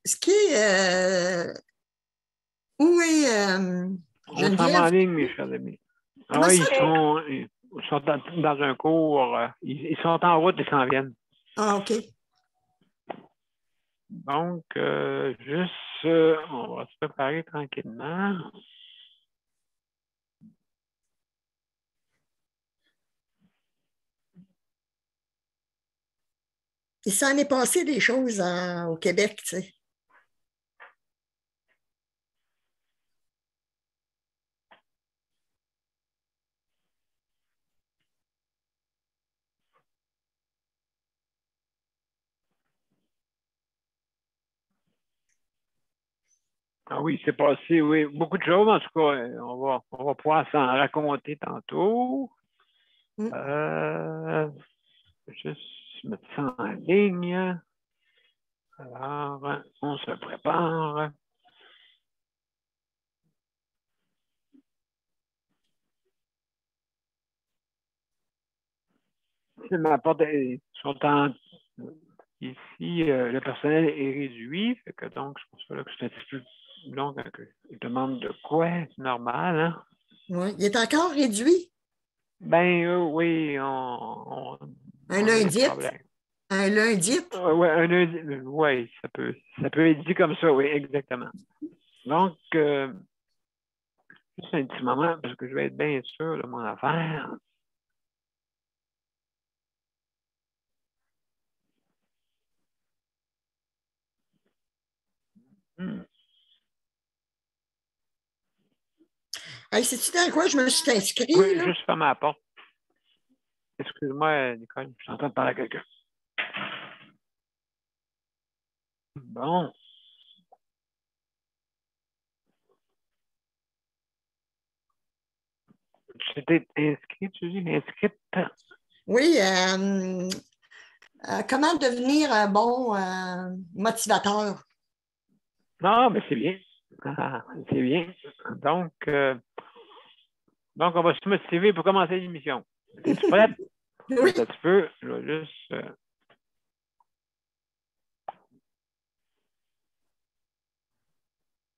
Ce qui est, où est On s'en va en Geneviève? ligne, mes chers amis. Comment Ah, ça? ils sont dans un cours. Ils sont en route, ils s'en viennent. Ah, OK. Donc, on va se préparer tranquillement. Il s'en est passé des choses au Québec, tu sais. Ah oui, c'est passé, oui, beaucoup de choses. En tout cas, on va pouvoir s'en raconter tantôt. Mm. Juste mettre ça en ligne. Alors, on se prépare. Ma porte ici, le personnel est réduit, fait que donc je pense que c'est un petit peu long quand il demande de quoi, c'est normal, hein? Ouais. Il est encore réduit. Ben oui, Un on a des lundi. problèmes. Un lundi. Oui, ça peut être dit comme ça, oui, exactement. Donc, juste un petit moment, parce que je vais être bien sûr de mon affaire. Hey, sais-tu dans quoi je me suis inscrit, Oui, là? juste fermer la porte. Excuse-moi, Nicole, je suis en train de parler à quelqu'un. Bon. Tu t'es inscrit, tu dis, inscrite? Oui, comment devenir un bon motivateur? Non, mais c'est bien. C'est bien. Donc, on va se motiver pour commencer l'émission. Es-tu prête? Oui. Attends un petit peu. Je vais juste.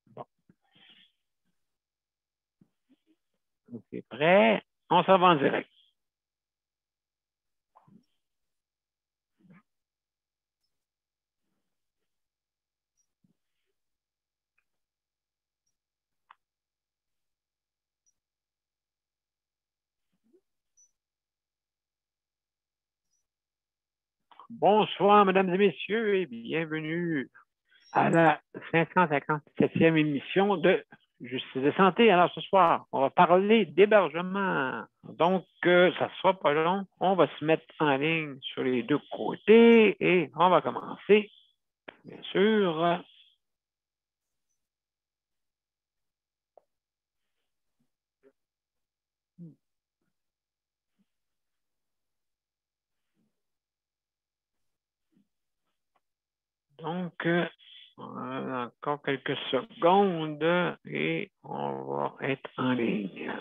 Bon, c'est prêt. On s'en va en direct. Bonsoir, mesdames et messieurs, et bienvenue à la 557e émission de Justice et Santé. Alors, ce soir, on va parler d'hébergement. Donc, ça ne sera pas long. On va se mettre en ligne sur les deux côtés et on va commencer, bien sûr. Donc, on a encore quelques secondes et on va être en ligne.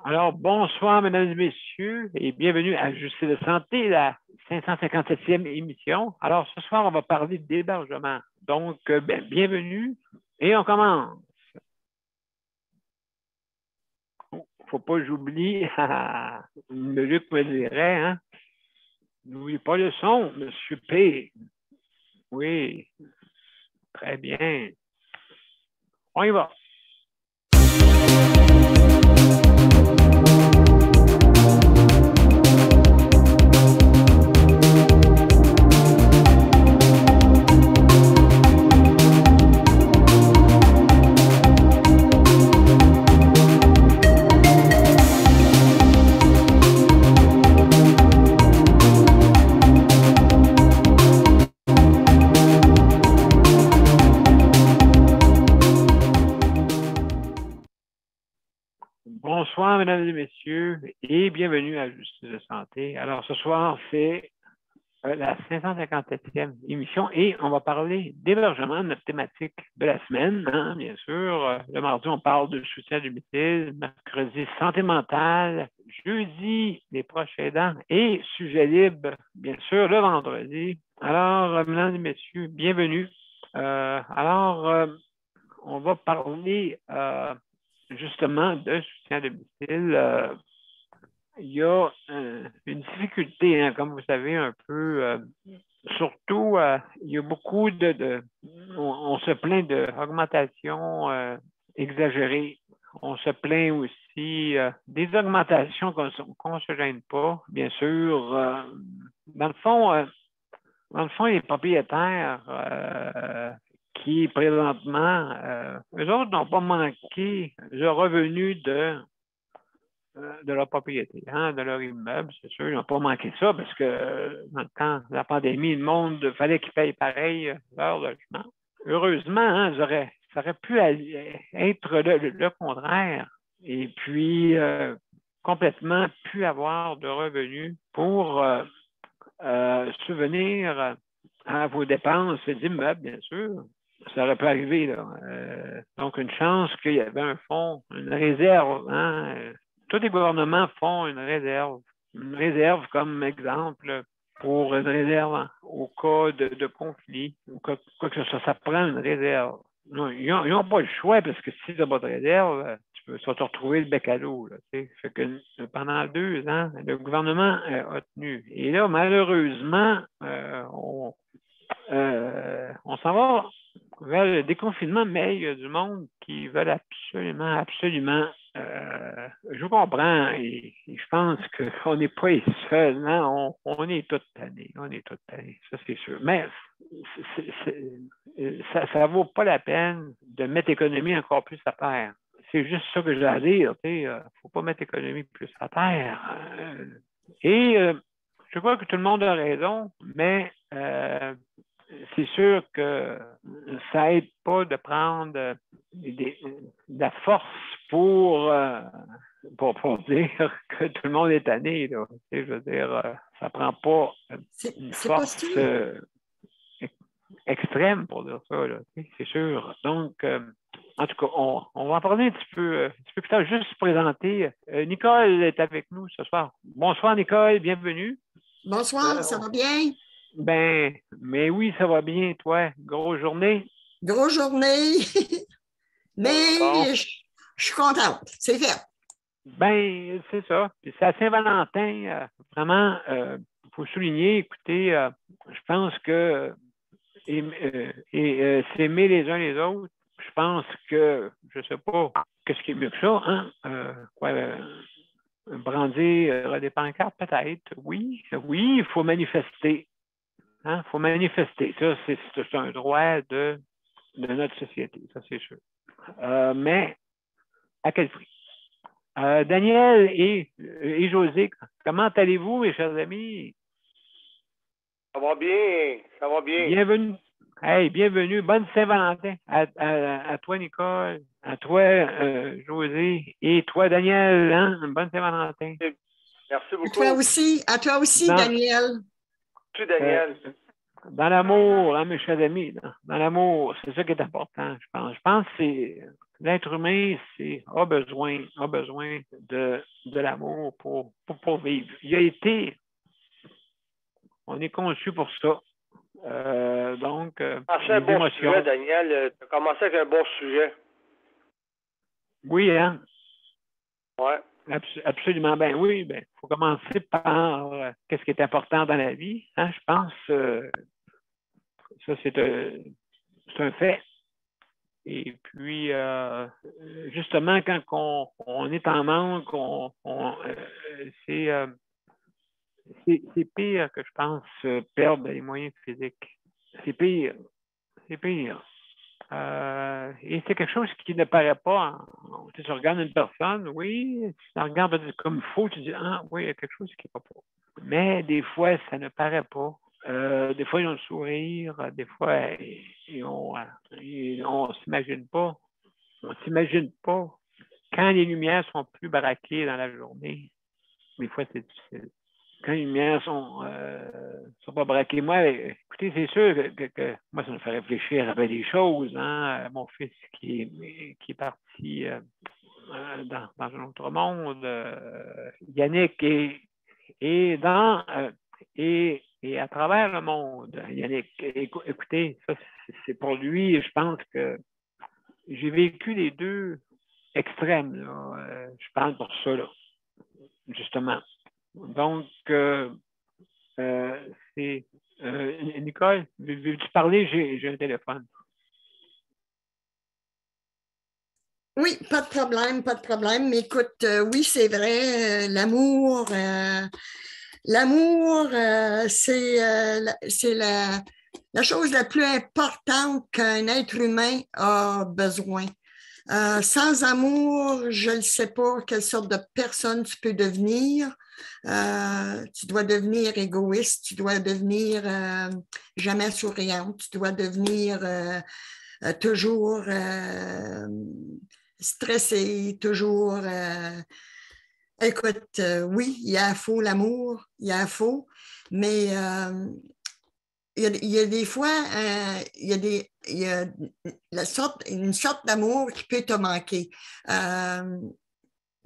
Alors, bonsoir, mesdames et messieurs, et bienvenue à Justice de Santé, la 557e émission. Alors, ce soir, on va parler d'hébergement. Donc, bienvenue et on commence. Faut pas que j'oublie, Luc me dirait, hein? N'oubliez pas le son, Monsieur P. Oui, très bien. On y va. Bonsoir, mesdames et messieurs, et bienvenue à Justice de Santé. Alors, ce soir, c'est la 557e émission et on va parler d'hébergement, notre thématique de la semaine, hein, bien sûr. Le mardi, on parle de soutien à domicile, mercredi, santé mentale, jeudi, les proches aidants et sujet libre, bien sûr, le vendredi. Alors, mesdames et messieurs, bienvenue. On va parler justement de soutien à domicile. Il y a une difficulté, hein, comme vous savez, un peu, surtout, il y a beaucoup on se plaint d'augmentation exagérée. On se plaint aussi des augmentations qu'on ne se gêne pas, bien sûr. Dans le fond, les propriétaires qui, présentement, eux autres n'ont pas manqué le revenu de leur propriété, hein, de leur immeuble, c'est sûr. Ils n'ont pas manqué ça parce que dans le temps de la pandémie, le monde, il fallait qu'ils payent pareil leur logement. Heureusement, hein, ça aurait pu être le contraire et puis complètement plus avoir de revenus pour subvenir à vos dépenses d'immeuble, bien sûr. Ça aurait pu arriver, là. Donc, une chance qu'il y avait un fonds, une réserve, hein. Tous les gouvernements font une réserve. Une réserve comme exemple pour une réserve au cas de conflit ou quoi que ce soit. Ça prend une réserve. Non, ils n'ont pas le choix parce que si tu n'as pas de réserve, tu vas te retrouver le bec à l'eau. Fait que pendant 2 ans, le gouvernement a tenu. Et là, malheureusement, on s'en va vers le déconfinement, mais il y a du monde qui veulent absolument. Je vous comprends et je pense qu'on n'est pas les seuls. Hein? On est tous tannés. On est tous tannés, ça c'est sûr. Mais ça ne vaut pas la peine de mettre l'économie encore plus à terre. C'est juste ça que j'ai à dire. Il ne faut pas mettre l'économie plus à terre. Je crois que tout le monde a raison, mais c'est sûr que ça n'aide pas de prendre de la force pour dire que tout le monde est tanné. Là. Je veux dire, ça ne prend pas une force extrême pour dire ça, là, c'est sûr. Donc, en tout cas, on va en parler un petit peu plus tard. Juste se présenter. Nicole est avec nous ce soir. Bonsoir, Nicole, bienvenue. Bonsoir, ça va bien? Mais oui, ça va bien, toi. Grosse journée? Grosse journée, mais bon. Je suis contente. C'est fait. C'est ça. Puis c'est à Saint-Valentin, vraiment, il faut souligner, écoutez, je pense que s'aimer les uns les autres, je pense que, je ne sais pas, qu'est-ce qui est mieux que ça, hein? Brandir des pancartes, peut-être. Oui, il faut manifester. Il faut manifester. Ça, c'est un droit de notre société, ça, c'est sûr. Mais à quel prix? Daniel et José, comment allez-vous, mes chers amis? Ça va bien, ça va bien. Bienvenue. Hey, bienvenue. Bonne Saint-Valentin à toi, Nicole, à toi, José, et toi, Daniel. Hein? Bonne Saint-Valentin. Merci beaucoup. À toi aussi, Daniel. Tu, Daniel. Dans l'amour, hein, mes chers amis. Dans l'amour, c'est ça qui est important, je pense. Je pense que c'est l'être humain a besoin de l'amour pour vivre. On est conçu pour ça. Donc, c'est un bon sujet, Daniel. Tu as commencé avec un bon sujet. Oui, hein? Ouais. Absolument. Oui, faut commencer par qu'est-ce qui est important dans la vie. Hein? Je pense ça, c'est un fait. Et puis, justement, quand on est en manque, c'est pire que je pense perdre les moyens physiques. C'est pire. C'est pire. Et c'est quelque chose qui ne paraît pas. Tu regardes une personne, oui, tu la regardes comme il faut, tu dis, ah oui, il y a quelque chose qui ne va pas. Mais des fois, ça ne paraît pas. Des fois, ils ont le sourire, des fois, on s'imagine pas. On ne s'imagine pas quand les lumières sont plus braquées dans la journée. Des fois, c'est difficile. quand les lumières sont pas braquées. Moi, écoutez, c'est sûr que moi, ça me fait réfléchir à des choses. Hein? Mon fils qui est parti dans un autre monde, Yannick, et à travers le monde, Yannick. Écoutez, ça, c'est pour lui, je pense que j'ai vécu les deux extrêmes. Là. Je parle pour ça, là, justement. Donc, c'est... Nicole, veux-tu parler? J'ai un téléphone. Oui, pas de problème, pas de problème. Mais écoute, oui, c'est vrai, l'amour, c'est la chose la plus importante qu'un être humain a besoin. Sans amour, je ne sais pas quelle sorte de personne tu peux devenir. Tu dois devenir égoïste, tu dois devenir jamais souriante, tu dois devenir toujours stressé, toujours... écoute, oui, il y a faux l'amour, il y a faux, mais il y a des fois, il y a une sorte d'amour qui peut te manquer.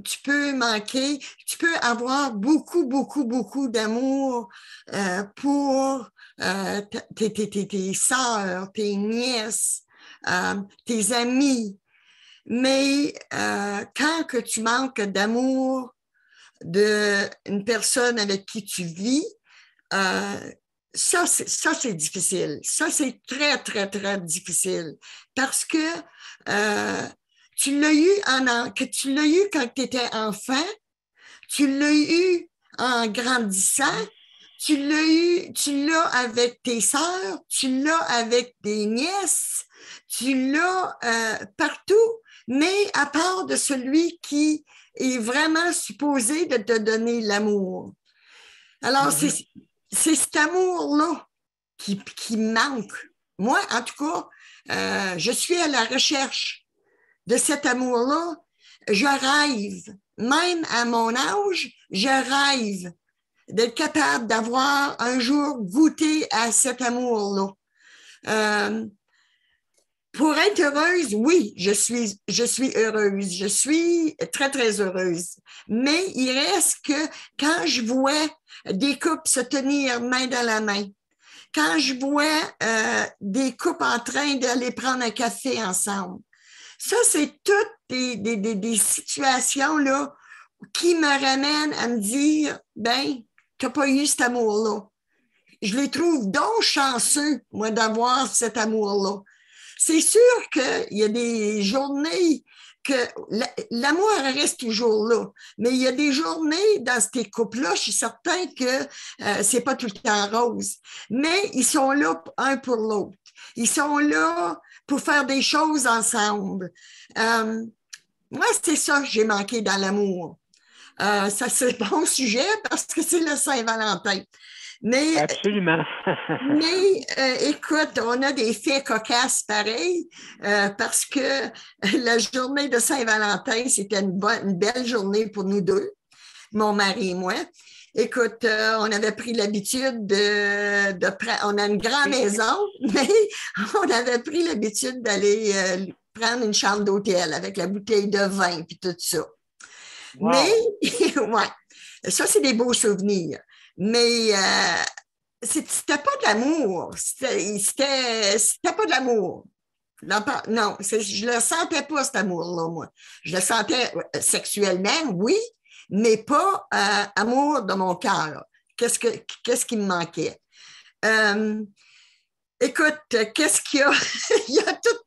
Tu peux avoir beaucoup, beaucoup, beaucoup d'amour pour tes sœurs, tes nièces, tes amis. Mais quand que tu manques d'amour d'une personne avec qui tu vis, ça, c'est difficile. Ça, c'est très, très, très difficile parce que tu l'as eu quand tu étais enfant, tu l'as eu en grandissant, tu l'as avec tes sœurs, tu l'as avec tes nièces, tu l'as partout, mais à part de celui qui est vraiment supposé de te donner l'amour. Alors, c'est cet amour-là qui manque. Moi, en tout cas, je suis à la recherche de cet amour-là. Je rêve, même à mon âge, je rêve d'être capable d'avoir un jour goûté à cet amour-là. Pour être heureuse, oui, je suis heureuse. Je suis très, très heureuse. Mais il reste que quand je vois des couples se tenir main dans la main, quand je vois des couples en train d'aller prendre un café ensemble, ça, c'est toutes des situations là, qui me ramènent à me dire, ben, tu n'as pas eu cet amour-là. Je les trouve donc chanceux, moi, d'avoir cet amour-là. C'est sûr qu'il y a des journées que l'amour reste toujours là, mais il y a des journées dans ces couples-là, je suis certain que c'est pas tout le temps rose, mais ils sont là un pour l'autre. Ils sont là pour faire des choses ensemble. Moi, c'est ça que j'ai manqué dans l'amour. Ça, c'est un bon sujet parce que c'est le Saint-Valentin. Mais, absolument. mais écoute, on a des faits cocasses pareils parce que la journée de Saint-Valentin, c'était une belle journée pour nous deux, mon mari et moi. Écoute, on avait pris l'habitude on a une grande maison, mais on avait pris l'habitude d'aller prendre une chambre d'hôtel avec la bouteille de vin et tout ça. Wow. Mais, ouais, ça, c'est des beaux souvenirs. Mais c'était pas de l'amour. C'était pas de l'amour. Non, je le sentais pas, cet amour-là, moi. Je le sentais sexuellement, oui, mais pas amour de mon cœur. Qu'est-ce qui me manquait? Écoute, qu'est-ce qu'il y a? Il a tout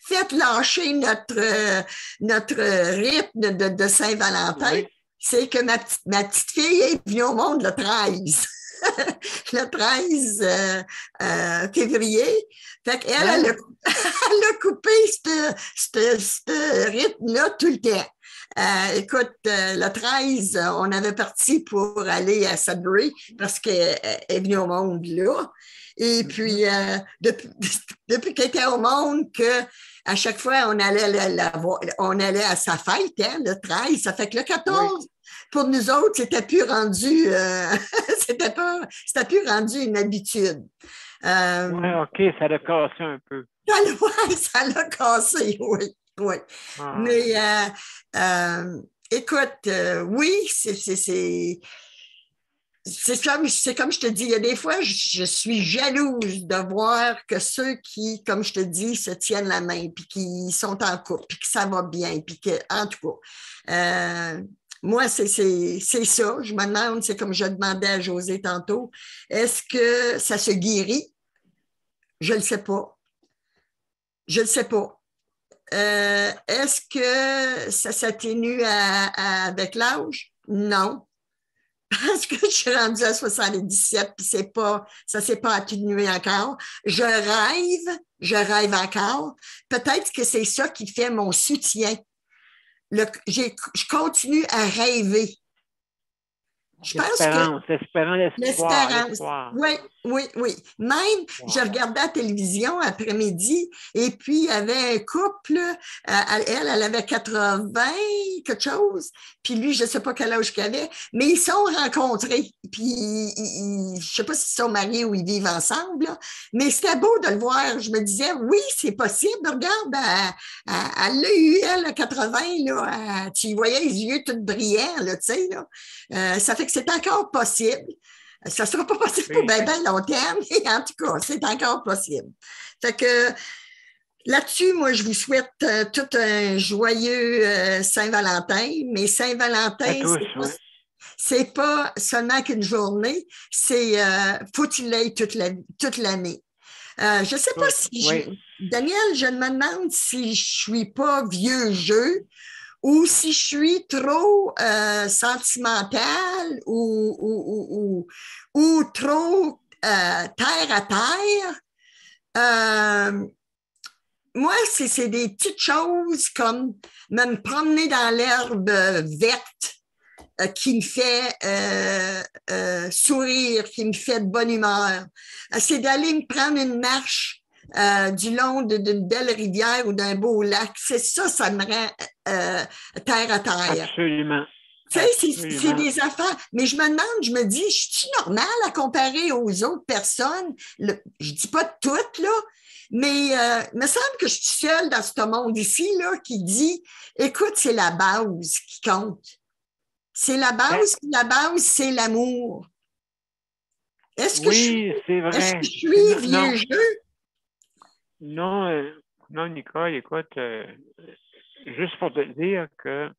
fait lâcher notre rythme de Saint-Valentin. Oui. C'est que ma petite fille est venue au monde le 13. Le 13 février. Fait qu'elle, elle a coupé ce rythme-là tout le temps. Écoute, le 13, on avait parti pour aller à Sudbury parce qu'elle est venue au monde là. Et puis, depuis qu'elle était au monde, à chaque fois, on allait à sa fête, hein, le 13. Ça fait que le 14, Pour nous autres, c'était plus rendu, c'était plus rendu une habitude. Oui, OK, ça l'a cassé un peu. Ça l'a cassé, oui. Oui. Ah. Mais écoute, oui, c'est comme je te dis, il y a des fois, je suis jalouse de voir que ceux qui, comme je te dis, se tiennent la main, puis qui sont en couple, puis que ça va bien, puis que, en tout cas, moi, c'est ça. Je me demande, c'est comme je demandais à José tantôt, est-ce que ça se guérit? Je ne le sais pas. Je ne le sais pas. Est-ce que ça s'atténue avec l'âge? Non. Parce que je suis rendue à 77 puis ça ne s'est pas atténué encore. Je rêve encore. Peut-être que c'est ça qui fait mon soutien. Je continue à rêver. Je pense que l'espoir. Oui, oui, oui. Même, je regardais la télévision après-midi et puis il y avait un couple, elle avait 80, quelque chose, puis lui, je ne sais pas quel âge qu'il avait, mais ils sont rencontrés. Puis, je ne sais pas s'ils sont mariés ou ils vivent ensemble, là, mais c'était beau de le voir. Je me disais, oui, c'est possible. Regarde, elle l'a eu, elle, à 80, là, tu voyais les yeux tout brillants, là, tu sais, là. Ça fait que c'est encore possible. Ça ne sera pas possible pour bien longtemps, mais en tout cas, c'est encore possible. Fait que là-dessus, moi, je vous souhaite tout un joyeux Saint-Valentin, mais Saint-Valentin, c'est pas seulement qu'une journée, c'est faut qu'il l'aille toute l'année. Je ne sais pas si Daniel, je me demande si je suis pas vieux jeu ou si je suis trop sentimentale ou trop terre à terre. Moi, c'est des petites choses comme me promener dans l'herbe verte qui me fait sourire, qui me fait de bonne humeur. C'est d'aller me prendre une marche du long d'une belle rivière ou d'un beau lac. C'est ça me rend terre à terre. Absolument. Tu sais, c'est des affaires. Mais je me demande, je me dis, je suis normale à comparer aux autres personnes? Je dis pas toutes, là, mais il me semble que je suis seule dans ce monde ici, là, qui dit, écoute, c'est la base qui compte. C'est la base, c'est l'amour. Est-ce que c'est vrai. Est-ce que je suis vieux jeu? Non, Nicole, écoute, juste pour te dire que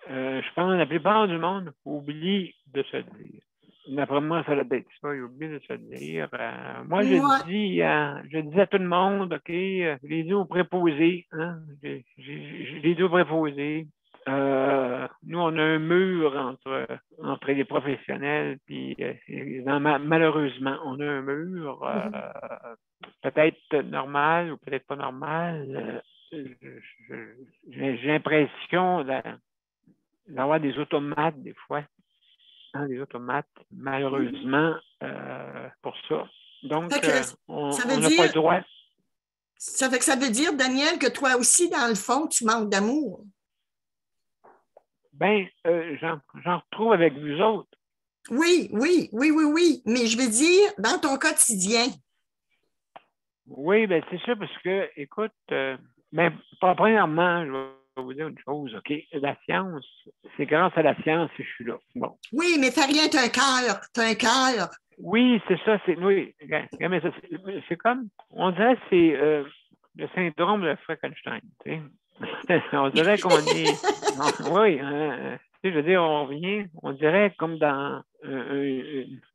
je pense que la plupart du monde oublie de se le dire. D'après moi, ça doit être ça, ils oublient de se le dire. Moi, je dis à tout le monde, OK, les deux préposés, hein, les deux préposés. Nous, on a un mur entre les professionnels, puis malheureusement, on a un mur peut-être normal ou peut-être pas normal. J'ai l'impression d'avoir des automates des fois. Hein, des automates, malheureusement, pour ça. Donc, on n'a pas le droit. Ça fait que ça veut dire, Daniel, que toi aussi, dans le fond, tu manques d'amour. Ben, j'en retrouve avec vous autres. Oui. Mais je veux dire, dans ton quotidien. Oui, ben c'est ça, parce que, écoute, premièrement, je vais vous dire une chose, OK? La science, c'est grâce à la science que je suis là. Bon. Oui, mais t'as rien, t'as un cœur. Oui, c'est ça, oui. C'est comme, on dirait que c'est le syndrome de Frankenstein, tu sais. On dirait qu'on est... oui, je veux dire, on revient, on dirait comme dans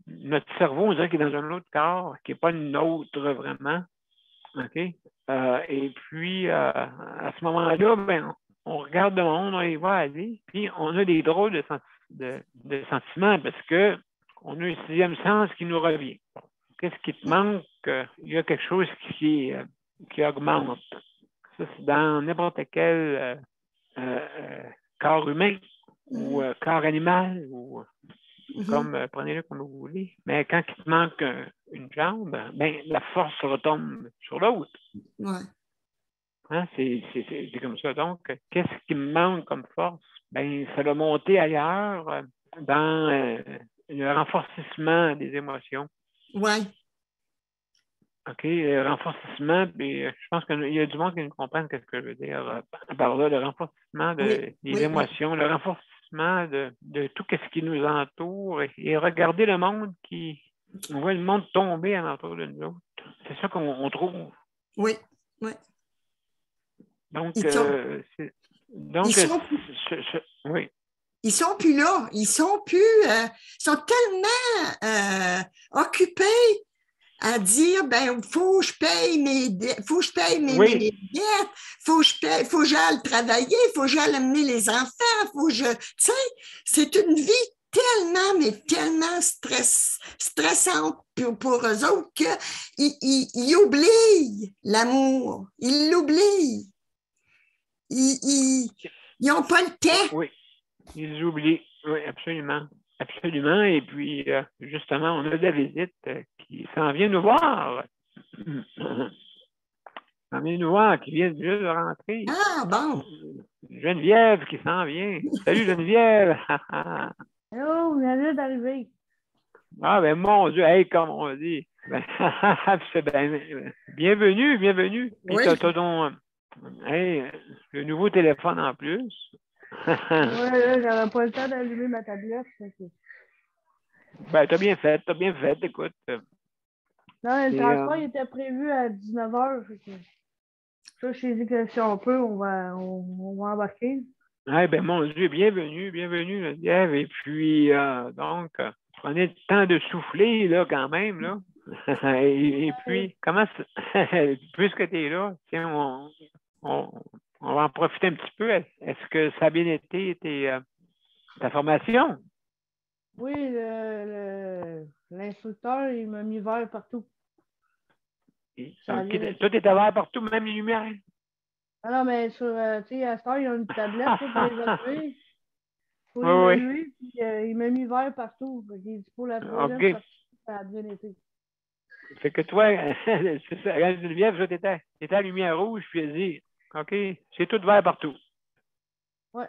notre cerveau, on dirait qu'il est dans un autre corps, qui n'est pas le nôtre vraiment. OK? Et puis, à ce moment-là, ben, on regarde le monde, on y va aller, puis on a des drôles de sentiments parce que on a un sixième sens qui nous revient. Qu'est-ce qui te manque? Il y a quelque chose qui augmente. Ça, c'est dans n'importe quel corps humain ou corps animal ou comme prenez-le comme vous voulez. Mais quand il te manque une jambe, ben, la force retombe sur l'autre. Ouais. Hein, c'est comme ça. Donc, qu'est-ce qui me manque comme force? Ben, ça va monter ailleurs dans le renforcement des émotions. Oui. OK, le renforcement, puis je pense qu'il y a du monde qui ne comprend ce que je veux dire par là, le renforcement des émotions, le renforcement de tout ce qui nous entoure et regarder le monde on voit le monde tomber alentour de nous autres. C'est ça qu'on trouve. Oui, oui. Donc, oui. Ils sont plus là. Ils sont tellement occupés à dire, faut que je paye mes dettes, faut que je paye mes dettes, faut que j'aille travailler, faut que j'aille amener les enfants, tu sais, c'est une vie tellement stressante pour eux autres qu'ils oublient l'amour, ils l'oublient. Ils n'ont pas le temps. Oui, ils oublient. Oui, absolument. Absolument. Et puis, justement, on a de la visite qui s'en vient nous voir. S'en vient nous voir, qui vient juste de rentrer. Ah, bon. Geneviève qui s'en vient. Salut, Geneviève. Hello, vous venez d'arriver. Ah, ben mon Dieu, hey, comme on dit. Bienvenue. Oui. Puis t'as ton le nouveau téléphone en plus. Oui, j'avais pas le temps d'allumer ma tablette. Ben, t'as bien fait, écoute. Non, le transport il était prévu à 19h. Ça, je t'ai dit que si on peut, on va embarquer. Eh ben, mon Dieu, bienvenue, Geneviève. Et puis, donc, prenez le temps de souffler, là, quand même, là. et puis, puisque tu es là, tiens, on va en profiter un petit peu. Est-ce que ça a bien été ta formation? Oui, l'instructeur, il m'a mis vert partout. Toi, tu étais vert partout, même les lumières? Ah non, mais tu sais, à cette heure, il y a une tablette pour l'évaluer. Pour Oui. l'évaluer, puis il m'a mis vert partout. Il dit pour la troisième partie, ça a bien été. Fait que toi, c'est ça, Geneviève, tu étais à lumière rouge, puis elle dit, OK, c'est tout vert partout. Ouais.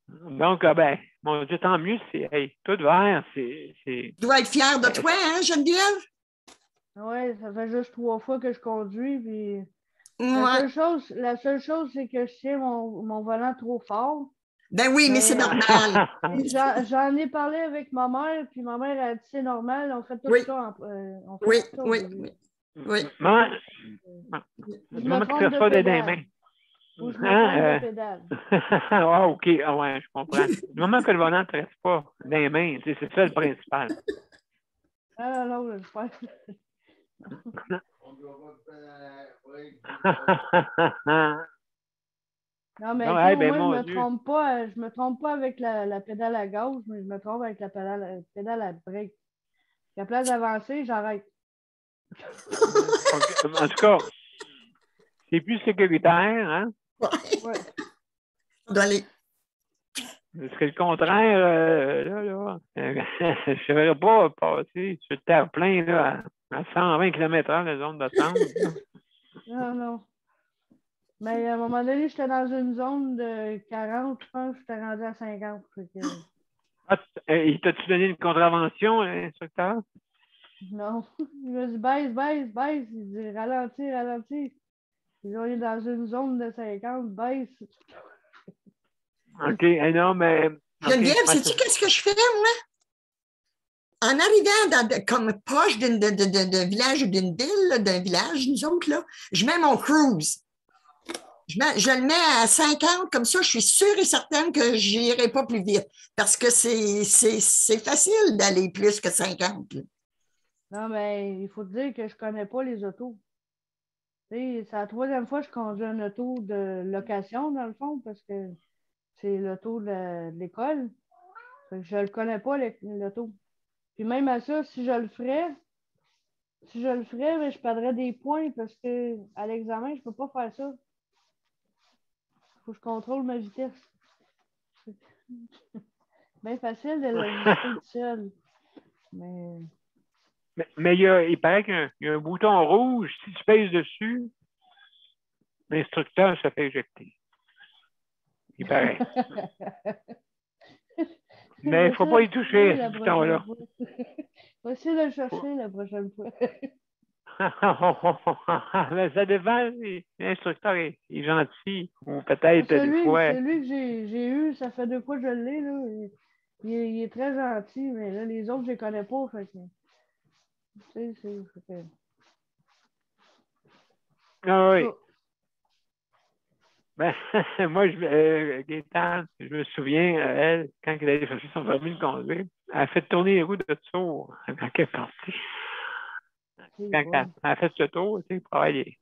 Donc, ben, mon Dieu, tant mieux, tout vert, c'est... Tu dois être fière de toi, hein, Geneviève? Oui, ça fait juste 3 fois que je conduis, puis Ouais. la seule chose, c'est que je tiens mon volant trop fort. Ben oui, mais c'est normal. J'en ai parlé avec ma mère, puis ma mère a dit c'est normal, on fait tout ça. Oui. Maman qui ne pas des mains. Ou je me trompe de pédale. Ah, OK. Ah ouais, je comprends. Du moment que le volant ne te reste pas dans les mains, c'est ça le principal. Ah non, je pense. Non, mais moi, je me trompe pas avec la pédale à gauche, mais je me trompe avec la pédale à break. À la place d'avancer, j'arrête. En tout cas, c'est plus sécuritaire, hein? Ouais. On doit aller. Parce que le contraire, je ne verrais pas passer sur le terre-plein là, à 120 km/h la zone d'attente. Non. Mais à un moment donné, j'étais dans une zone de 40, je pense, j'étais rendu à 50. Il t'a-tu donné une contravention, l'instructeur? Non. Il m'a dit baisse. Il dit ralentis. Ils ont est dans une zone de 50, baisse. OK, non, mais. Geneviève, sais-tu qu'est-ce que je fais, moi? En arrivant comme proche d'un village ou d'une ville, d'un village, nous autres, là, je mets mon cruise. Je le mets à 50, comme ça, je suis sûre et certaine que je n'irai pas plus vite. Parce que c'est facile d'aller plus que 50. Là. Non, mais il faut te dire que je ne connais pas les autos. C'est la troisième fois que je conduis un auto de location, dans le fond, parce que c'est l'auto de l'école. Je ne le connais pas, l'auto. Puis même à ça, si je le ferais, mais je perdrais des points parce que à l'examen, je ne peux pas faire ça. Il faut que je contrôle ma vitesse. Bien facile de l'ajuster tout seul. Mais Mais il paraît qu'il y a un bouton rouge. Si tu pèses dessus, l'instructeur se fait éjecter. Il paraît. Mais il ne faut pas y toucher, ce bouton-là. On va essayer de le chercher la prochaine fois. Mais ça dépend. L'instructeur est gentil. Ou peut-être des fois. Celui que j'ai eu, ça fait 2 fois que je l'ai. Là. Il est très gentil, mais là, les autres, je les connais pas. Fait que, tu sais, Ah oui. Ben, moi, Gaëtan, je me souviens, elle, quand elle allait chercher son permis de conduire, elle a fait tourner les roues de tour quand elle est partie. Quand elle a fait ce tour, tu sais, pour aller.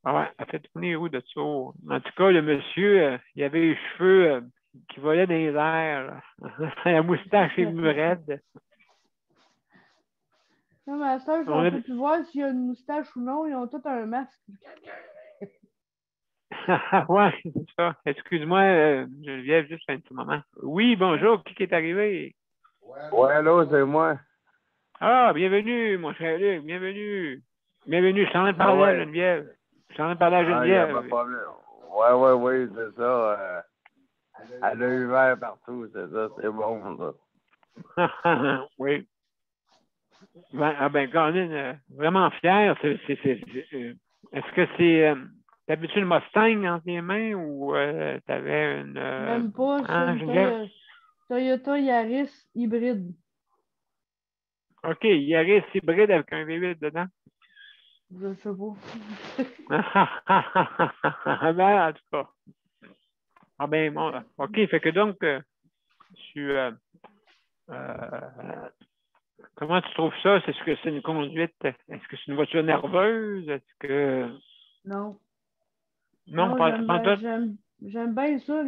Ouais, elle a fait tourner les roues de tour. En tout cas, le monsieur, il avait les cheveux qui volaient dans les airs. La moustache est raide. Non, mais à ça, on peut plus voir s'il y a une moustache ou non. Ils ont tous un masque. Ouais, c'est ça. Excuse-moi, Geneviève, juste un petit moment. Oui, bonjour, qui est arrivé? Ouais, allô, c'est moi. Ah, bienvenue, mon cher Luc, bienvenue. Bienvenue, je suis en train de parler à Geneviève. Je suis en train de parler à Geneviève. Ah, y a pas de problème. Ouais, c'est ça. Elle a eu vert partout, c'est ça, c'est bon, ça. Oui. Colin, vraiment fier. Est-ce que c'est... T'avais-tu une Mustang entre les mains ou t'avais une... Même pas, c'est une Toyota Yaris hybride. OK, Yaris hybride avec un V8 dedans? Je sais pas. Ben, en tout cas. Ah ben, bon. OK, fait que donc, comment tu trouves ça? Est-ce que c'est une conduite? Est-ce que c'est une voiture nerveuse? Est-ce que... Non. Non, j'aime bien ça.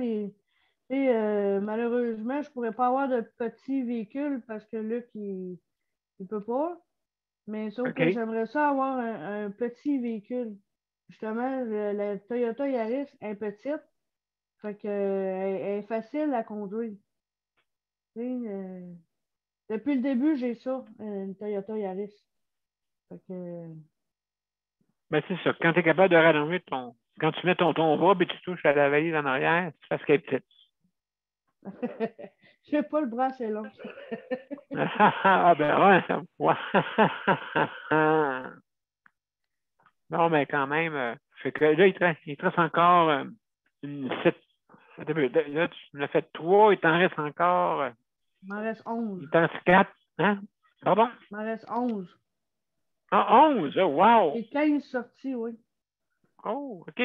Malheureusement, je pourrais pas avoir de petits véhicules parce que Luc, il peut pas. Mais sauf que j'aimerais ça avoir un petit véhicule. Justement, la Toyota Yaris est petite. Fait que elle est facile à conduire. Depuis le début, j'ai ça, une Toyota Yaris. Fait que... Ben, c'est ça. Quand tu es capable de rallonger quand tu mets ton bras et tu touches à la valise en arrière, c'est parce qu'elle est petite. J'ai pas le bras assez long. Ah ben ouais. Non, mais quand même, fait que là, il te reste encore une 7. Là, tu en as fait 3, il t'en reste encore. Il m'en reste 11. Il t'en reste 4. Hein? Pardon? Il m'en reste 11. Ah, 11? Oh, wow! J'ai 15 sorties, oui. Oh, OK.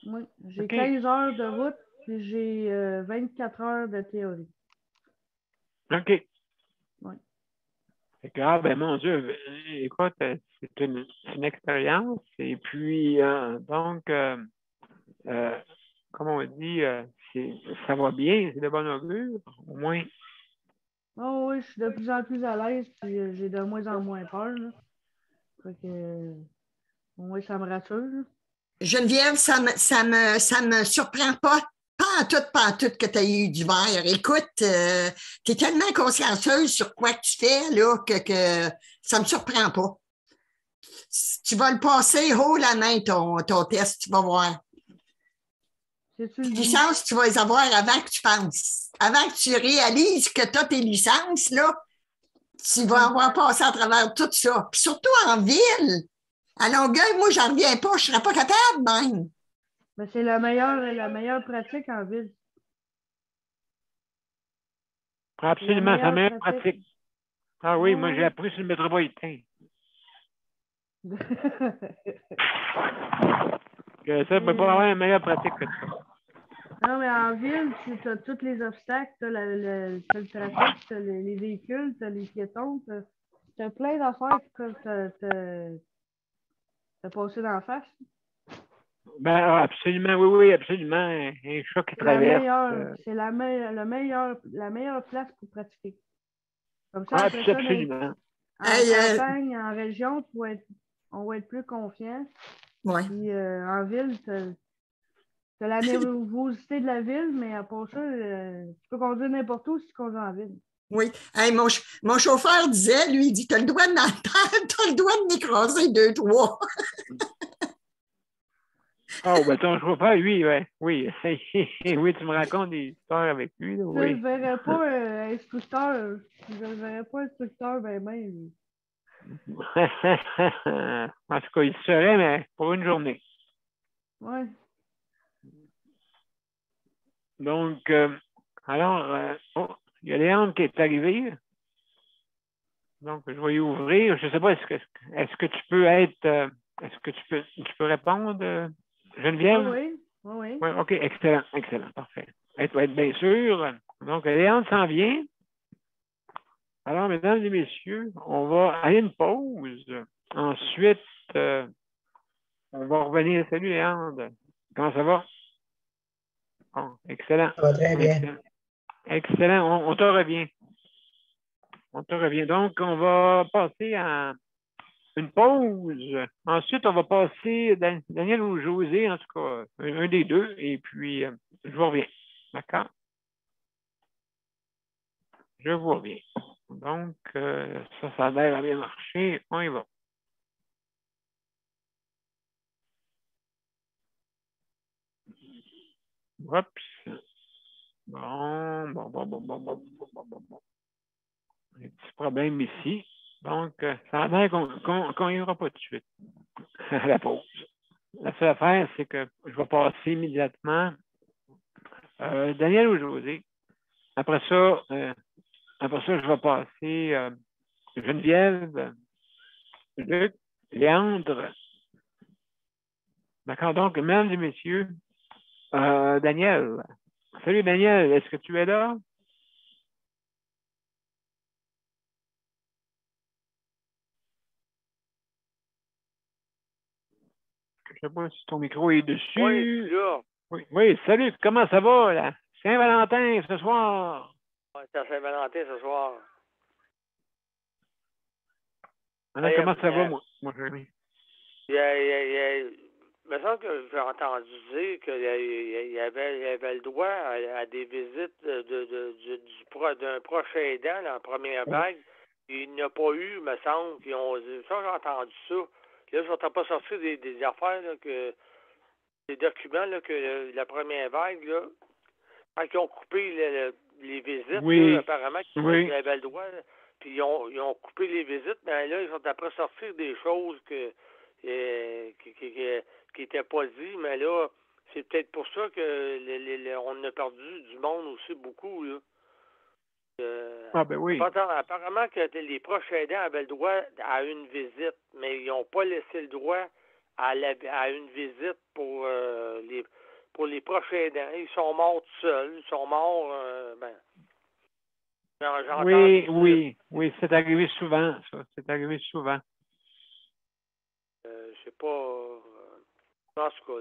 Oui, j'ai 15 heures de route, puis j'ai 24 heures de théorie. OK. Oui. Fait que, ben mon Dieu, écoute, c'est une expérience. Et puis, donc, comme on dit, ça va bien, c'est de bonne augure, au moins. Oh oui, je suis de plus en plus à l'aise, puis j'ai de moins en moins peur. Là. Fait que, oui, ça me rassure. Là. Geneviève, ça me surprend pas. Pas en tout que tu as eu du verre. Écoute, tu es tellement consciencieuse sur quoi tu fais là, que ça me surprend pas. Tu vas le passer haut la main, ton test, tu vas voir. Les licences, tu vas les avoir avant que tu penses. Avant que tu réalises que tu as tes licences, là, tu vas avoir passé à travers tout ça. Puis surtout en ville. À Longueuil, moi, j'en reviens pas. Je ne serais pas capable, même. Mais c'est la meilleure pratique en ville. Absolument, c'est la meilleure pratique. Ah oui, moi, j'ai appris sur le métropolitain. Que ça ne peut pas avoir une meilleure pratique que ça. Non, mais en ville, tu as tous les obstacles, tu as le trafic, tu as les véhicules, tu as les piétons, tu as plein d'affaires qui peuvent te passer dans la face. Ben, absolument, oui, absolument. Un chat qui traverse. C'est la meilleure place pour pratiquer. Comme ça, absolument. En campagne, en région, on va être plus confiant. Ouais. Puis en ville, tu as la nervosité de la ville, mais à part ça, tu peux conduire n'importe où si tu conduis en ville. Oui. Hey, mon chauffeur disait, lui, il dit, t'as le droit de m'écraser 2, 3. Oh, ben ton chauffeur, lui, ouais. Oui. Oui, tu me racontes des histoires avec lui, là, Je oui. ne verrais pas instructeur. Je ne verrais pas instructeur, ben même. En tout cas, il serait, mais pour une journée. Ouais. Donc, alors, oh, il y a Léandre qui est arrivé. Donc, je vais y ouvrir. Je ne sais pas, est-ce que tu peux être, est-ce que tu peux répondre, Geneviève? Oui. Oui. Oui, OK, excellent, excellent, parfait. Elle doit être bien sûr. Donc, Léandre s'en vient. Alors, mesdames et messieurs, on va aller une pause. Ensuite, on va revenir. Salut, Léandre. Comment ça va? Bon, excellent. Ça va très bien. Excellent. Excellent. On te revient. On te revient. Donc, on va passer à une pause. Ensuite, on va passer Daniel ou José, en tout cas, un des deux. Et puis, je vous reviens. D'accord? Je vous reviens. Donc, ça a l'air à bien marcher. On y va. Oups. Bon. Un petit problème ici. Donc, ça a l'air qu'on ira pas tout de suite à la pause. La seule affaire, c'est que je vais passer immédiatement Daniel ou José. Après ça, je vais passer Geneviève, Luc, Léandre. D'accord? Donc, mesdames et messieurs, Daniel. Salut Daniel, est-ce que tu es là? Je ne sais pas si ton micro est dessus. Oui, là. Oui, salut, comment ça va, là? Saint-Valentin ce soir. Ouais, c'est à Saint-Valentin ce soir. Alors, comment ça va, moi, Jérémy? Il me semble que j'ai entendu dire qu'il y avait le droit à des visites d'un proche aidant dans la première vague. Il n'y a pas eu, il me semble, qui ont dit. Ça, j'ai entendu ça. Là, je ne pas sortir des affaires, là, des documents, là, que la première vague, là, quand ils ont coupé les visites, oui. là, apparemment, ils avaient le droit. Puis ils ont coupé les visites, mais là, ils sont après sortir des choses qui n'étaient pas dites, mais là, c'est peut-être pour ça que on a perdu du monde aussi beaucoup, là. Ben oui. Apparemment que les proches aidants avaient le droit à une visite, mais ils n'ont pas laissé le droit à une visite pour les proches aidants. Ils sont morts tout seuls. Ils sont morts, Oui, c'est arrivé souvent, ça. C'est arrivé souvent. Je sais pas. En tout cas,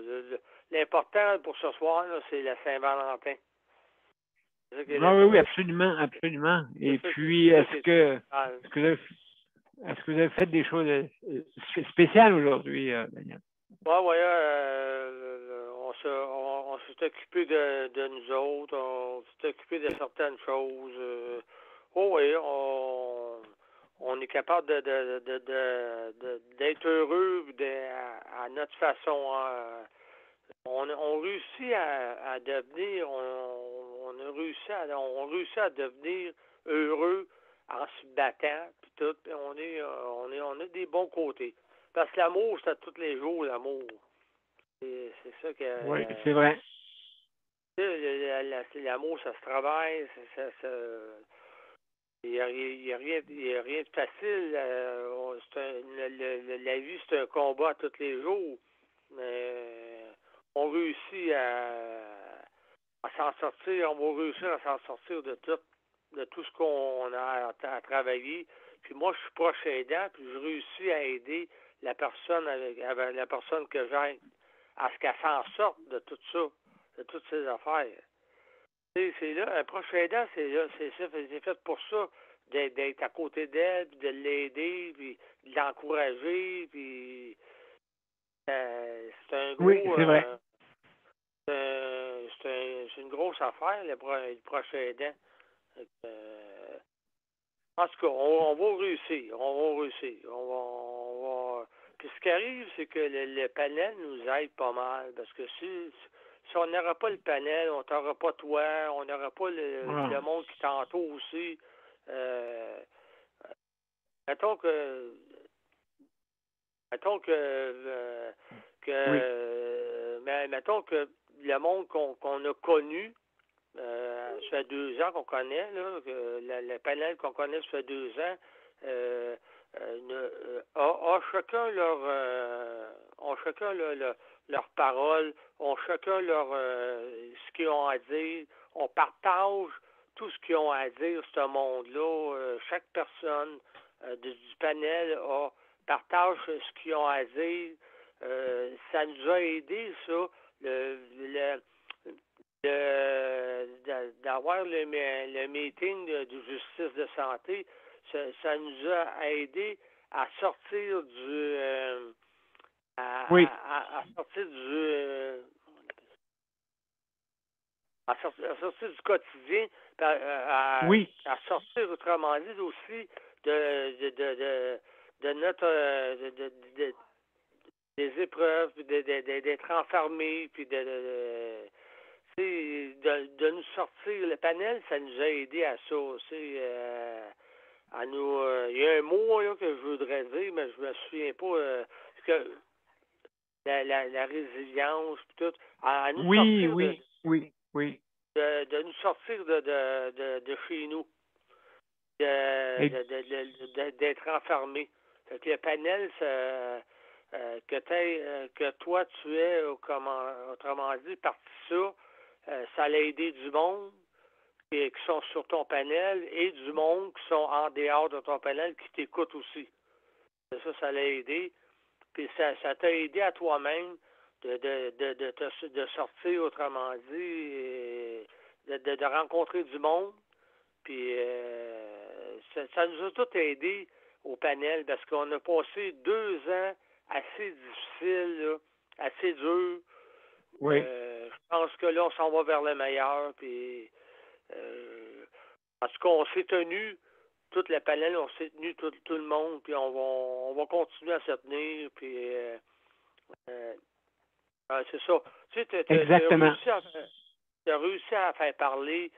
l'important pour ce soir, là, c'est la Saint-Valentin. Oui, absolument, absolument. Et puis, est-ce que vous avez fait des choses spéciales aujourd'hui, Daniel? Oui, on s'est occupé de nous autres, on s'est occupé de certaines choses. On est capable d'être heureux à notre façon. On réussit à devenir, on réussit à devenir heureux en se battant, puis tout. Puis on a des bons côtés. Parce que l'amour, c'est à tous les jours, l'amour. C'est ça que. Oui, c'est vrai. L'amour, ça se travaille, il n'y a rien de facile. La vie, c'est un combat tous les jours. Mais on réussit à s'en sortir. On va réussir à s'en sortir de tout ce qu'on a à travailler. Puis moi, je suis proche aidant, puis je réussis à aider la personne avec la personne que j'aide à ce qu'elle s'en sorte de tout ça, de toutes ces affaires. C'est là, un proche aidant, c'est fait pour ça, d'être à côté d'elle, puis de l'aider, puis de l'encourager, puis c'est un gros... Oui, c'est vrai. C'est une grosse affaire, le proche aidant. En tout cas, on va réussir. On va réussir. Puis ce qui arrive, c'est que le panel nous aide pas mal. Parce que si on n'aura pas le panel, on n'aura pas toi, on n'aura pas le monde qui t'entoure aussi. Mettons que mettons que le monde qu'on a connu, ça fait 2 ans qu'on connaît, là, le panel qu'on connaît, ça fait 2 ans, ont chacun leur parole, ont chacun ce qu'ils ont à dire, on partage tout ce qu'ils ont à dire, ce monde-là. Chaque personne du panel partage ce qu'ils ont à dire. Ça nous a aidé, ça, d'avoir le meeting de justice de santé. Ça nous a aidé à sortir à sortir du quotidien, à sortir, autrement dit, aussi de notre des épreuves, d'être enfermés, puis de nous sortir. Le panel, ça nous a aidé à ça aussi. À nous, il y a un mot là, que je voudrais dire, mais je me souviens pas. Que la résilience, tout. À nous sortir de nous sortir de chez nous, d'être enfermés. Fait que le panel, que toi tu es, autrement dit, parti ça l'a aidé du monde qui sont sur ton panel et du monde qui sont en dehors de ton panel qui t'écoutent aussi. Ça l'a aidé. Puis ça t'a aidé à toi-même de sortir, autrement dit, de rencontrer du monde. Puis ça nous a tous aidés au panel parce qu'on a passé 2 ans assez difficiles, là, assez durs. Oui. Je pense que là, on s'en va vers le meilleur. Puis, parce qu'on s'est tenu, tout le panel, on s'est tenu tout le monde, puis on va continuer à se tenir. Puis, c'est ça. Tu sais, Exactement. tu as réussi à faire parler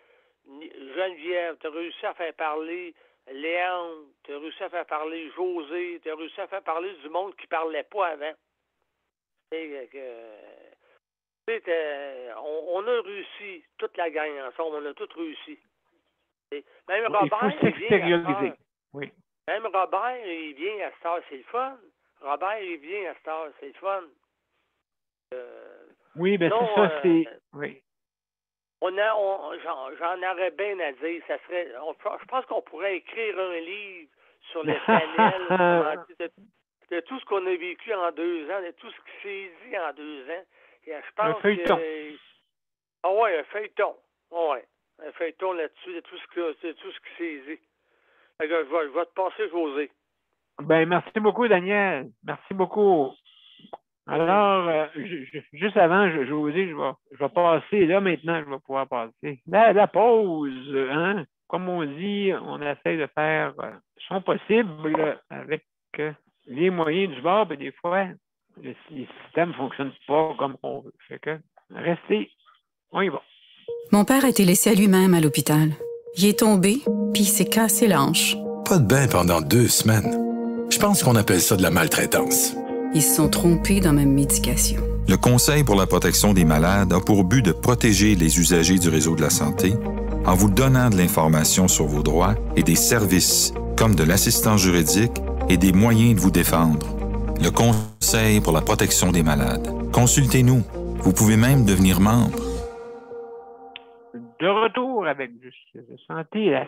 Geneviève, tu as réussi à faire parler Léandre, tu as réussi à faire parler José, tu as réussi à faire parler du monde qui ne parlait pas avant. On a réussi, toute la gang ensemble, on a tous réussi. Même Robert, il faut s'extérioriser. Oui. Même Robert, il vient à cette heure, c'est le fun. Robert, il vient à cette heure, c'est le fun. Oui, ben c'est ça, c'est... Oui. J'en aurais bien à dire. Ça serait, je pense qu'on pourrait écrire un livre sur le panel, de tout ce qu'on a vécu en 2 ans, de tout ce qui s'est dit en 2 ans. Et je pense un feuilleton. Ah ouais, un feuilleton. Ouais. Un feuilleton là-dessus, de tout ce qui s'est dit. Je vais te passer, José. Ben, merci beaucoup, Daniel. Merci beaucoup. Alors, juste avant, José, je vais passer, là, maintenant, je vais pouvoir passer. La pause, hein? Comme on dit, on essaie de faire son possible avec les moyens du bord, mais des fois, les systèmes ne fonctionnent pas comme on veut. Fait que, restez, on y va. Mon père a été laissé à lui-même à l'hôpital. Il est tombé, puis il s'est cassé l'hanche. Pas de bain pendant 2 semaines. Je pense qu'on appelle ça de la maltraitance. Ils se sont trompés dans ma médication. Le Conseil pour la protection des malades a pour but de protéger les usagers du réseau de la santé en vous donnant de l'information sur vos droits et des services comme de l'assistance juridique et des moyens de vous défendre. Le Conseil pour la protection des malades. Consultez-nous. Vous pouvez même devenir membre. De retour avec Justice de santé, la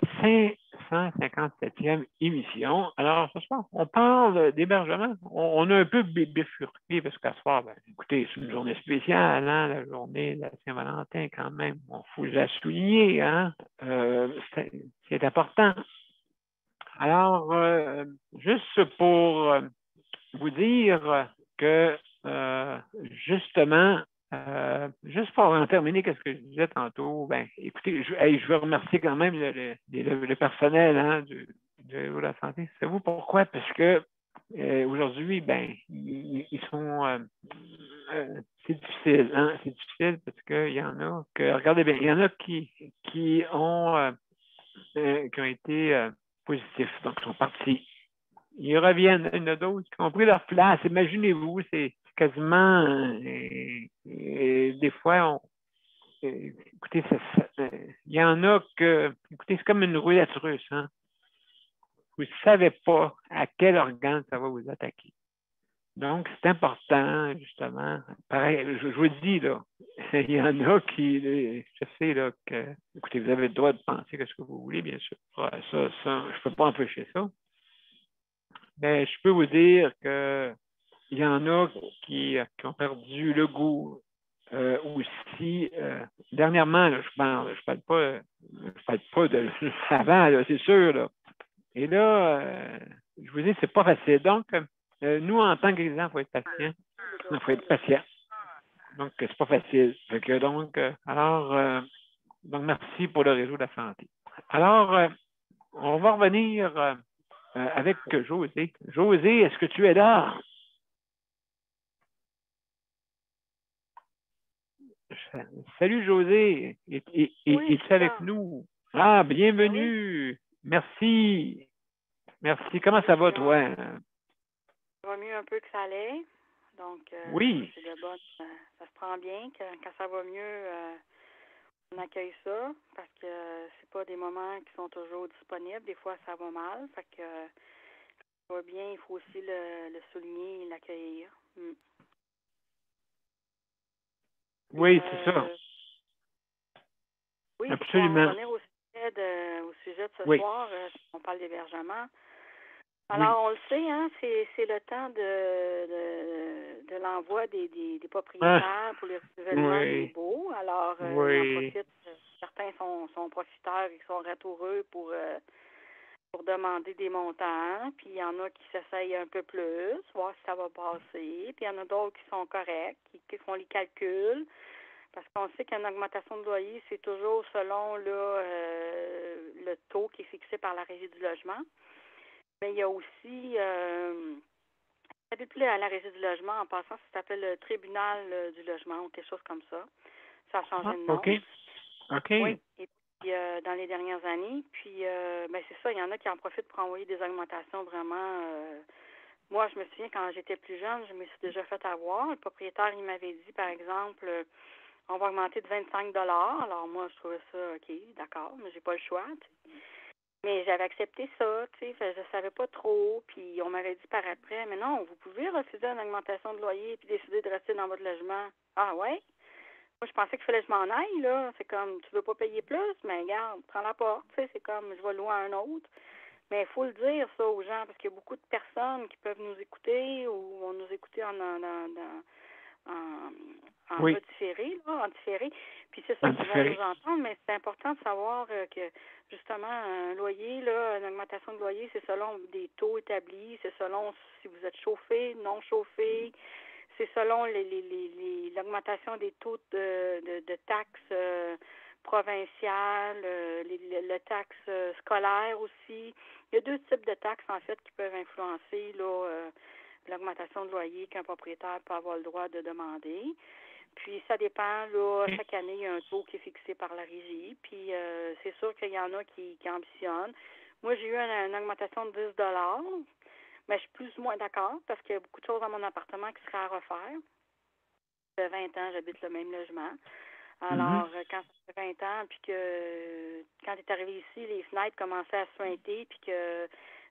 557e émission. Alors, ce soir, on parle d'hébergement. On a un peu bifurqué parce qu'à ce soir, écoutez, c'est une journée spéciale, hein, la journée de la Saint-Valentin quand même. Il faut la souligner, hein. C'est important. Alors, juste pour vous dire que, justement, juste pour en terminer, qu'est-ce que je disais tantôt, écoutez, je veux remercier quand même le personnel, hein, du réseau de la santé. Savez-vous pourquoi? Parce que aujourd'hui, ils sont... c'est difficile, hein? C'est difficile parce qu'il y en a que... Regardez bien, il y en a qui ont été positifs, donc ils sont partis. Ils reviennent, il y en a d'autres qui ont pris leur place. Imaginez-vous, c'est quasiment... des fois, écoutez, il y en a que... Écoutez, c'est comme une roulette russe, hein? Vous ne savez pas à quel organe ça va vous attaquer. Donc, c'est important, justement. Pareil, je vous le dis, là, il y en a qui, je sais, là, que, écoutez, vous avez le droit de penser que ce que vous voulez, bien sûr. Ça, je ne peux pas empêcher ça. Mais je peux vous dire qu'il y en a qui ont perdu le goût aussi. Dernièrement, là, je parle pas de avant, là, c'est sûr, là. Et là, je vous dis, c'est pas facile. Donc, nous, en tant qu'exemple, il faut être patient. Il faut être patient. Donc, c'est pas facile. Fait que, donc, merci pour le réseau de la santé. Alors, on va revenir avec José. José, est-ce que tu es là? Salut, José. Es-tu avec nous? Ah, bienvenue. Merci. Merci. Comment ça va, toi? Ça va mieux un peu que ça allait. Donc, oui. C'est de bonne. Ça se prend bien. Quand ça va mieux, on accueille ça parce que c'est pas des moments qui sont toujours disponibles. Des fois, ça va mal. Fait que quand ça va bien, il faut aussi le souligner et l'accueillir. Oui, c'est ça. Oui, absolument. On va revenir au sujet de ce soir. On parle d'hébergement. Alors, on le sait, hein, c'est le temps de l'envoi des propriétaires pour le renouvellement des baux. Alors, ils en profitent. Certains sont profiteurs et sont ratoureux pour demander des montants. Puis, il y en a qui s'essayent un peu plus, voir si ça va passer. Puis, il y en a d'autres qui sont corrects, qui font les calculs. Parce qu'on sait qu'une augmentation de loyer, c'est toujours selon le taux qui est fixé par la Régie du logement. Mais il y a aussi, ça s'appelle plus à la Régie du logement, en passant, ça s'appelle le tribunal du logement ou quelque chose comme ça. Ça a changé de nom. OK. Oui, et puis dans les dernières années. Puis, c'est ça, il y en a qui en profitent pour envoyer des augmentations vraiment. Moi, je me souviens, quand j'étais plus jeune, je me suis déjà fait avoir. Le propriétaire, il m'avait dit, par exemple, on va augmenter de 25 $. Alors, moi, je trouvais ça, OK, d'accord, mais j'ai pas le choix, t'sais. Mais j'avais accepté ça, tu sais, je savais pas trop, puis on m'avait dit par après, mais non, vous pouvez refuser une augmentation de loyer puis décider de rester dans votre logement. Ah ouais? Moi, je pensais qu'il fallait que je m'en aille, là. C'est comme, tu veux pas payer plus, mais regarde, prends la porte, tu sais, c'est comme, je vais louer à un autre. Mais il faut le dire, ça, aux gens, parce qu'il y a beaucoup de personnes qui peuvent nous écouter ou vont nous écouter en différé, là, en différé. Puis c'est ça qu'ils vont nous entendre, mais c'est important de savoir que, justement, un loyer, là, une augmentation de loyer, c'est selon des taux établis, c'est selon si vous êtes chauffé, non chauffé, c'est selon l'augmentation des taux de taxes provinciales, le taxe scolaire aussi. Il y a deux types de taxes, en fait, qui peuvent influencer, là, l'augmentation de loyer qu'un propriétaire peut avoir le droit de demander. Puis, ça dépend, là, chaque année, il y a un taux qui est fixé par la régie. Puis, c'est sûr qu'il y en a qui ambitionnent. Moi, j'ai eu une augmentation de 10 $, mais je suis plus ou moins d'accord parce qu'il y a beaucoup de choses dans mon appartement qui seraient à refaire. Ça fait 20 ans, j'habite le même logement. Alors, quand ça fait 20 ans, puis que quand tu es arrivé ici, les fenêtres commençaient à suinter, puis que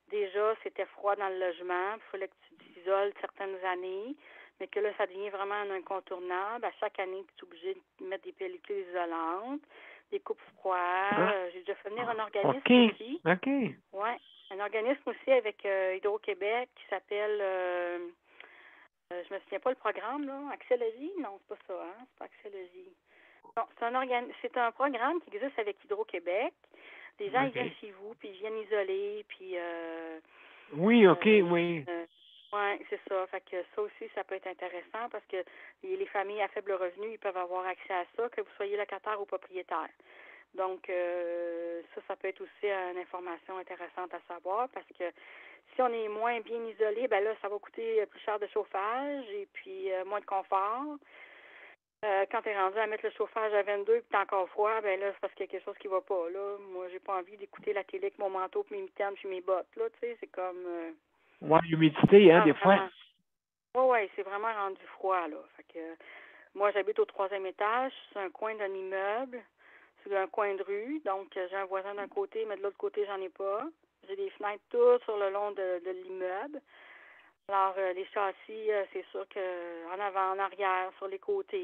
déjà, c'était froid dans le logement, il fallait que tu t'isoles certaines années, mais que là, ça devient vraiment un incontournable. À chaque année, tu es obligé de mettre des pellicules isolantes, des coupes froides. J'ai déjà fait venir un organisme aussi. OK. Oui, un organisme aussi avec Hydro-Québec qui s'appelle, je me souviens pas le programme, là, Axélogie? Non, c'est pas ça, hein? C'est pas Axélogie. Non, c'est un programme qui existe avec Hydro-Québec. Les gens, ils viennent chez vous, puis ils viennent isoler, puis... oui, OK, oui. Oui, c'est ça. Fait que ça aussi, ça peut être intéressant parce que les familles à faible revenu, ils peuvent avoir accès à ça, que vous soyez locataire ou propriétaire. Donc, ça peut être aussi une information intéressante à savoir parce que si on est moins bien isolé, ben là, ça va coûter plus cher de chauffage et puis moins de confort. Quand tu es rendu à mettre le chauffage à 22 et que tu es encore froid, ben là, c'est parce qu'il y a quelque chose qui va pas. Là, moi, j'ai pas envie d'écouter la télé avec mon manteau, puis mes mitaines, puis mes bottes. Là, tu sais, c'est comme. Ouais, l'humidité, hein, des fois. Oui, c'est vraiment rendu froid, là. Fait que moi, j'habite au 3e étage, c'est un coin d'un immeuble, c'est un coin de rue, donc j'ai un voisin d'un côté, mais de l'autre côté, j'en ai pas. J'ai des fenêtres toutes sur le long de l'immeuble. Alors, les châssis, c'est sûr qu'en avant, en arrière, sur les côtés,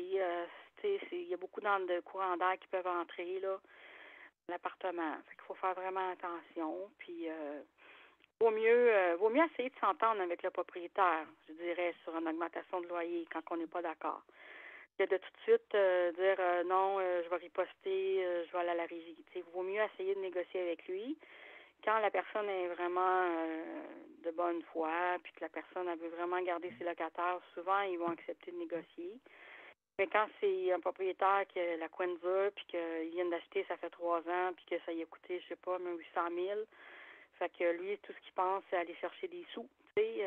il y a beaucoup de courants d'air qui peuvent entrer là, dans l'appartement. Fait qu'il faut faire vraiment attention. Puis, vaut mieux essayer de s'entendre avec le propriétaire, je dirais, sur une augmentation de loyer quand on n'est pas d'accord. Que de tout de suite dire non, je vais riposter, je vais aller à la régie. Il vaut mieux essayer de négocier avec lui. Quand la personne est vraiment de bonne foi, puis que la personne elle veut vraiment garder ses locataires, souvent, ils vont accepter de négocier. Mais quand c'est un propriétaire qui a la coin dure, puis qu'il vient d'acheter, ça fait 3 ans, puis que ça lui a coûté, je sais pas, même 800 000, fait que lui, tout ce qu'il pense, c'est aller chercher des sous. Tu sais,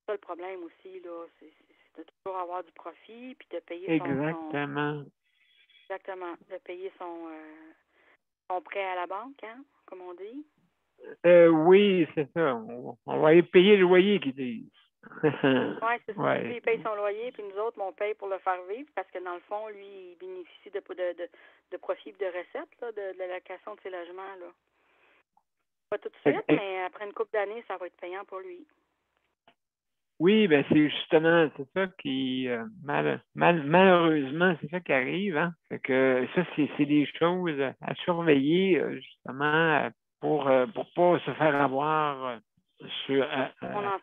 ça, le problème aussi, là, c'est de toujours avoir du profit, puis de payer Exactement. Exactement. De payer son prêt à la banque, hein, comme on dit. Oui, c'est ça. On va aller payer le loyer, qu'ils disent. Oui, c'est ça. Lui, il paye son loyer, puis nous autres, on paye pour le faire vivre, parce que dans le fond, lui, il bénéficie de profit et de recettes, là, de la location de ses logements, là. Pas tout de suite, mais après une couple d'années, ça va être payant pour lui. Oui, ben c'est justement, c'est ça qui, malheureusement, c'est ça qui arrive, hein. Fait que ça, c'est des choses à surveiller, justement, pour pas se faire avoir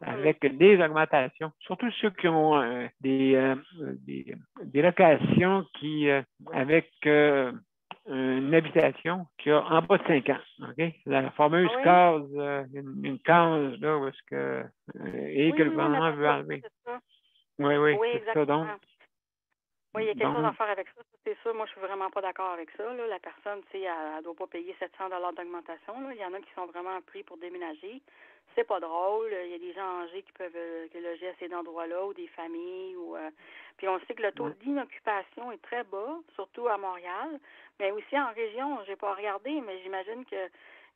avec des augmentations. Surtout ceux qui ont des locations qui, avec une habitation qui a en bas de 5 ans. OK? La fameuse case, une case là où est-ce que que le gouvernement veut enlever. Oui, c'est ça. Donc, oui, il y a quelque chose à faire avec ça, c'est sûr. Moi, je suis vraiment pas d'accord avec ça. Là. La personne, tu sais, elle ne doit pas payer 700 $ d'augmentation. Là. Il y en a qui sont vraiment pris pour déménager. C'est pas drôle. Il y a des gens âgés qui peuvent loger à ces endroits-là ou des familles. Puis on sait que le taux d'inoccupation est très bas, surtout à Montréal, mais aussi en région. J'ai pas regardé, mais j'imagine que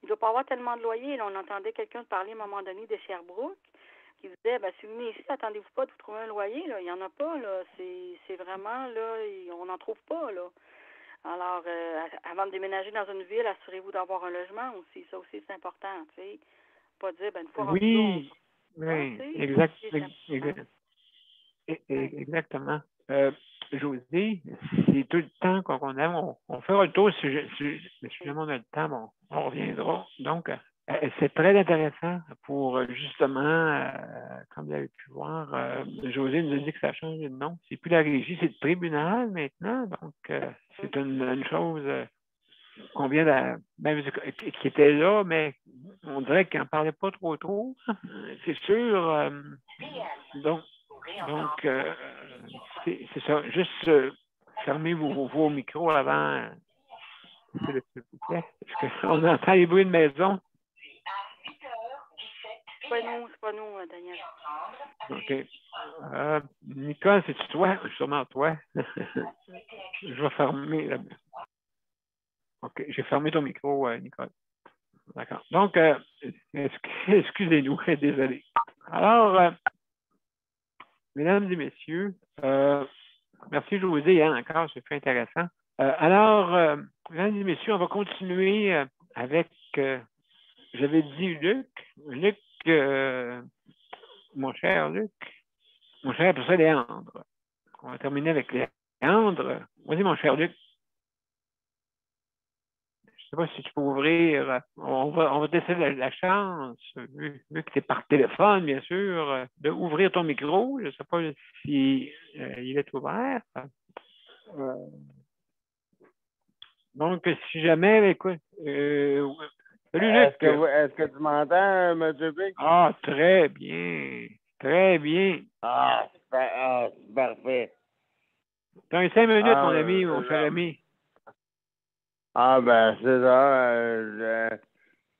il doit pas avoir tellement de loyers. Là, on entendait quelqu'un parler à un moment donné de Sherbrooke qui disait, si vous venez ici, attendez-vous pas de vous trouver un loyer, là. Il n'y en a pas, là. C'est vraiment, là, on n'en trouve pas, là. Alors, avant de déménager dans une ville, assurez-vous d'avoir un logement aussi. Ça aussi, c'est important, tu sais. Pas dire, une fois oui, exactement. José, c'est tout le temps qu'on aime. On fera le tour. Si jamais on a le temps, bon, on reviendra. Donc, c'est très intéressant pour justement, comme vous avez pu voir, José nous a dit que ça change de nom. C'est plus la régie, c'est le tribunal maintenant. Donc, c'est une chose qu'on vient qui était là, mais on dirait qu'il n'en parlait pas trop. C'est sûr. Donc, c'est ça. Juste fermez vos micros avant. S'il vous plaît. Parce qu'on entend les bruits de maison. C'est pas nous, Daniel. OK. Nicole, c'est-tu toi? Sûrement toi. Je vais fermer. OK. J'ai fermé ton micro, Nicole. D'accord. Donc, excusez-nous. Désolé. Alors, mesdames et messieurs, merci José, hein, encore, c'est très intéressant. Alors, mesdames et messieurs, on va continuer avec, j'avais dit Luc, mon cher professeur Léandre. On va terminer avec Léandre. Vas-y, mon cher Luc. Je ne sais pas si tu peux ouvrir. On va te laisser la chance, vu que c'est par téléphone, bien sûr, d'ouvrir ton micro. Je ne sais pas si il est ouvert. Donc, si jamais, écoute, salut Luc. Est-ce que tu m'entends, M. Big? Ah, très bien. Très bien. Ah, c'est parfait. Tu as 5 minutes, mon ami, mon cher ami. Ah, ben, c'est ça.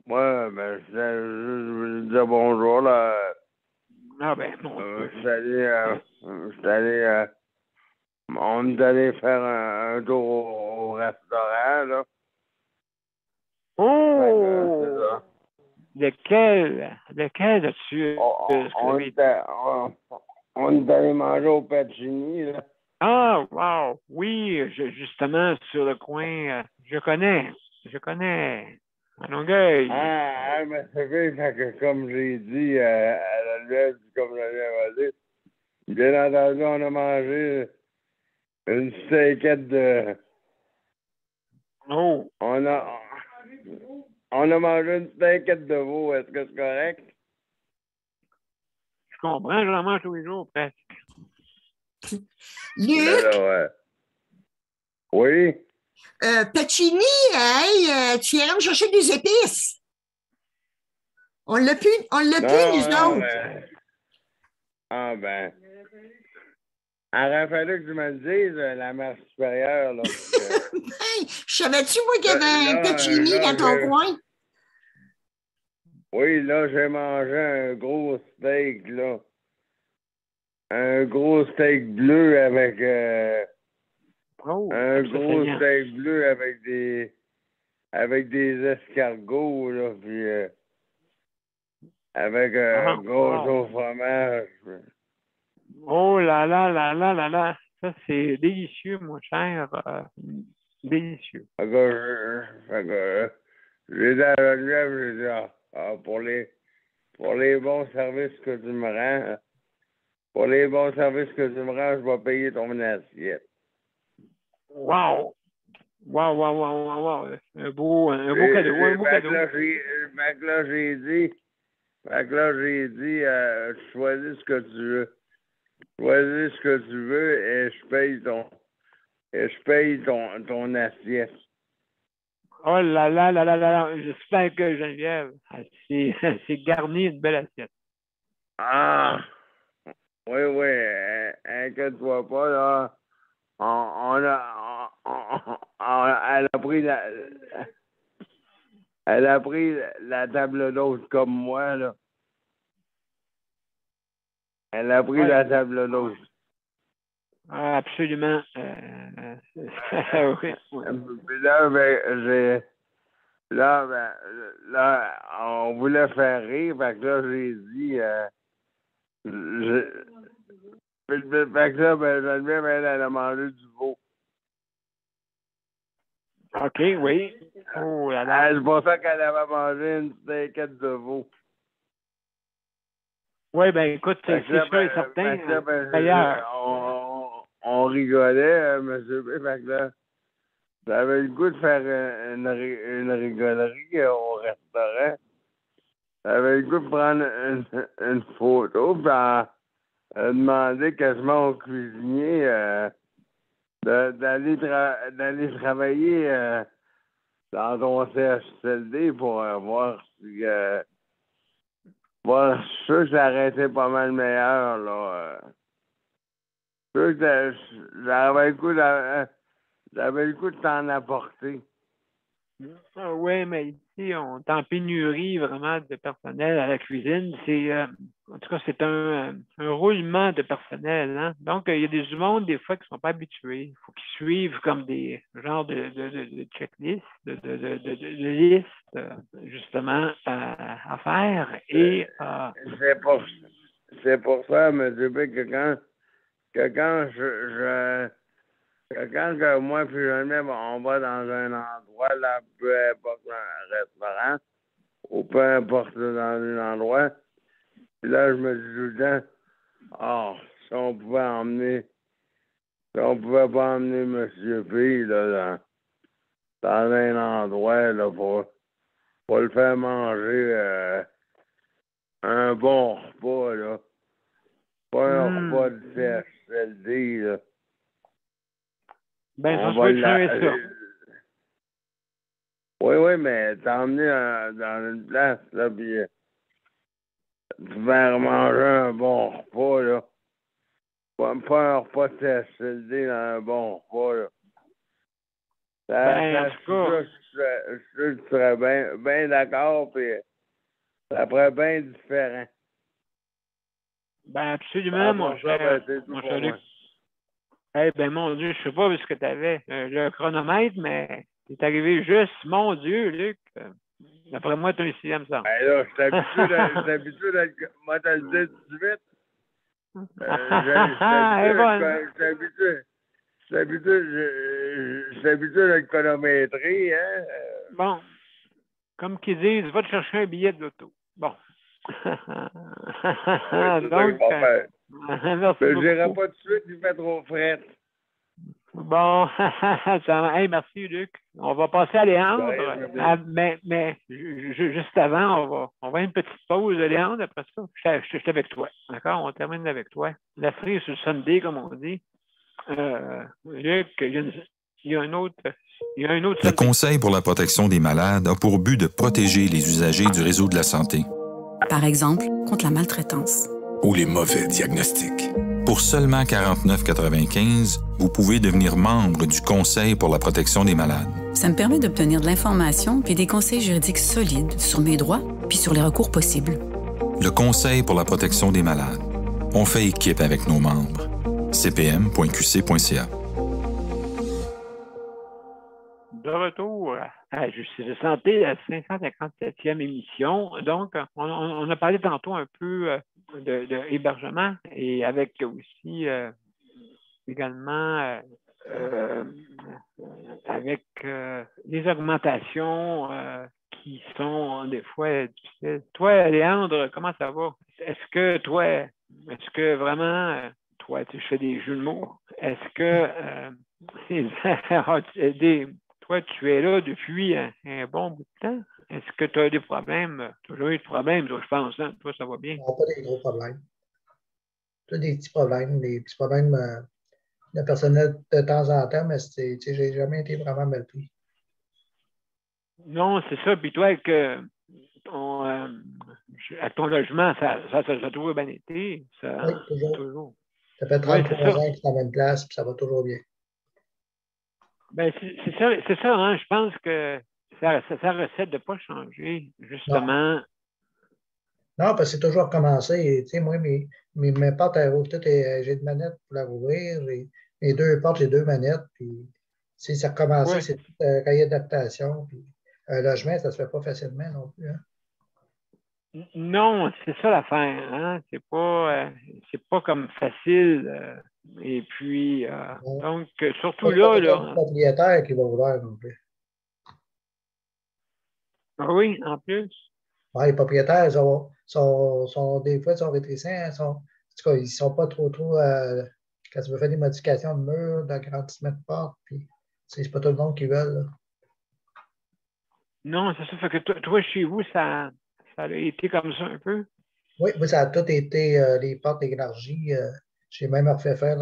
Moi, ben, je voulais dire bonjour, là. Ah ben, bon. Je suis allé, on est allé faire un tour au restaurant, là. Oh! C'est ça. Lequel as-tu On est allé manger au Pacini, là. Ah, wow! Oui, justement, sur le coin, je connais. À Longueuil. Mais c'est vrai, fait que comme j'ai dit à la luette, comme je l'avais dit, bien entendu, on a mangé une steakette de... Oh! On a mangé une steakette de veau, est-ce que c'est correct? Je comprends, j'en mange tous les jours, presque. Luc, Ouais. Oui? Pacini, hey, tu iras me chercher des épices. On l'a plus, nous autres. Ah ben... Il aurait fallu que tu me le dises, la mère supérieure, là. Hey, savais-tu, moi, qu'il y avait un Pacini dans ton coin? Oui, là, j'ai mangé un gros steak, là. Un gros steak bleu avec... un gros steak bleu avec des escargots, là, puis avec un gâteau au fromage. Oh là là là là là là! Ça, c'est délicieux, mon cher. Délicieux. Fait que j'ai dit à Geneviève, j'ai dit, pour les bons services que tu me rends, je vais payer ton assiette. Wow! Wow! Un beau cadeau, un beau cadeau. Fait que là, j'ai dit, choisis ce que tu veux. Choisis ce que tu veux et je paye ton assiette. Oh là là là là là! J'espère que Geneviève, elle s'est garnie une belle assiette. Ah! Oui, inquiète-toi pas, là. Elle a pris la table d'hôte comme moi, là. Elle a pris la table d'hôte. Absolument. Oui. Puis là, on voulait faire rire, fait que là, j'ai dit, fait que là, Geneviève, elle a mangé du veau. OK, oui. Oh là là. C'est pour ça qu'elle avait mangé une steakette de veau. Oui, ben écoute, c'est sûr et certain. D'ailleurs, on rigolait, M. B. Fait que là, j'avais le goût de faire une rigolerie au restaurant. J'avais le goût de prendre une photo, puis demander quasiment au cuisinier d'aller travailler dans ton CHSLD pour voir si... je suis sûr que ça aurait été pas mal meilleur, là. Je suis sûr que j'avais le goût de t'en apporter. Oui, mais ici, on est en pénurie vraiment de personnel à la cuisine. En tout cas, c'est un roulement de personnel. Hein? Donc, il y a des monde, des fois, qui ne sont pas habitués. Il faut qu'ils suivent comme des genres de checklists, de listes, justement, à faire. Et c'est pour ça, M. B, que quand que moi puis Geneviève, on va dans un endroit, là, peu importe un restaurant, ou peu importe dans un endroit, puis là, je me dis tout le temps, si on pouvait pas emmener M. P, là, dans un endroit, là, pour le faire manger un bon repas, là. Pas un repas de CHSLD, là. Ben, ça se peut ça. Oui, mais t'as emmené dans une place, là, puis tu vas manger un bon repas, là. Pas un repas de CHSLD dans un bon repas, là. En tout cas, je serais bien d'accord, puis ça ferait bien différent. Ben absolument, mon cher Luc. Eh ben mon Dieu, je sais pas ce que tu avais le chronomètre, mais t'es arrivé juste, mon Dieu, Luc. D'après moi, tu as un 6e sens. Ben là, je suis habitué d'être. Moi, t'as le dit tout de suite. Je suis habitué d'être chronométré, hein. Bon, comme qu'ils disent, va te chercher un billet de l'auto. Bon. Donc, merci je n'irai beaucoup. pas tout de suite, il fait trop fret. Bon, hey, merci Luc. On va passer à Léandre. Mais juste avant, on va une petite pause, Léandre. Après ça, je suis avec toi. D'accord? On termine avec toi. La cerise sur le Sunday, comme on dit. Luc, il y a un autre. Le Conseil pour la protection des malades a pour but de protéger les usagers du réseau de la santé. Par exemple, contre la maltraitance. Ou les mauvais diagnostics. Pour seulement 49,95 $, vous pouvez devenir membre du Conseil pour la protection des malades. Ça me permet d'obtenir de l'information puis des conseils juridiques solides sur mes droits puis sur les recours possibles. Le Conseil pour la protection des malades. On fait équipe avec nos membres. cpm.qc.ca. De retour à Justice de santé, la 557e émission. Donc, on a parlé tantôt un peu de hébergement et avec aussi également avec les augmentations qui sont des fois difficiles. Toi, Léandre, comment ça va? Est-ce que vraiment, toi, tu fais des jeux de mots? Est-ce que toi, tu es là depuis un bon bout de temps? Est-ce que tu as des problèmes? Tu as toujours eu des problèmes, toi, je pense. Hein? Toi, ça va bien? Non, pas des gros problèmes. Des petits problèmes, de personnel de temps en temps, mais j'ai jamais été vraiment mal pris. Non, c'est ça. Puis toi, avec ton logement, ça a toujours bien été. Oui, toujours. Ça fait 33 ans que c'est en même place, puis ça va toujours bien. Ben, c'est ça, hein. Je pense que sa recette de ne pas changer, justement. Non, parce que c'est toujours commencé. Tu sais, moi, mes portes, j'ai une manette pour la rouvrir. Mes 2 portes, j'ai 2 manettes. Puis, ça a recommencé, c'est tout cahier d'adaptation. Puis, un logement, ça ne se fait pas facilement non plus. Hein? Non, c'est ça l'affaire. Hein? C'est pas comme facile. Et puis, donc, surtout là. C'est le propriétaire qui va vouloir non plus. Ah oui, en plus. Ouais, les propriétaires des fois, ils sont rétrécents. En tout cas, ils ne sont pas trop. Quand tu veux faire des modifications de murs, d'agrandissement de portes, puis c'est pas tout le monde qui veut. Là. Non, c'est ça. Fait que toi, chez vous, ça a été comme ça un peu? Oui, ça a tout été les portes élargies. J'ai même refait faire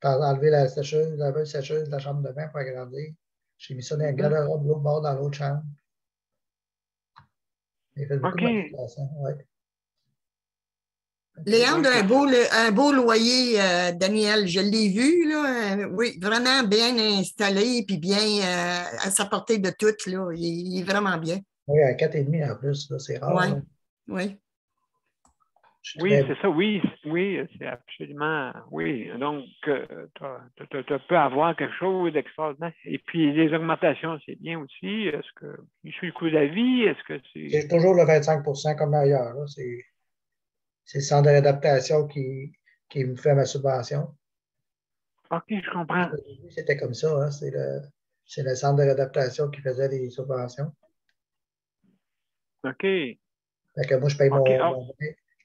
enlever la sécheuse de la chambre de bain pour agrandir. J'ai mis ça dans la garde-robe, l'autre bord dans l'autre chambre. Il fait beaucoup de modifications, oui. Léandre a un beau loyer, Daniel. Je l'ai vu, là. Oui, vraiment bien installé puis bien à sa portée de toutes, là. Il est vraiment bien. Oui, à 4,5 en plus, c'est rare. Oui. Oui, c'est ça, oui, c'est absolument, oui. Donc, tu peux avoir quelque chose d'extraordinaire. Et puis, les augmentations, c'est bien aussi. Est-ce que, sur le coût de la vie, est-ce que c'est... C'est toujours le 25% comme ailleurs. C'est le centre d'adaptation qui me fait ma subvention. OK, je comprends. C'était comme ça, hein? C'est le centre d'adaptation qui faisait les subventions. OK. Fait que moi, je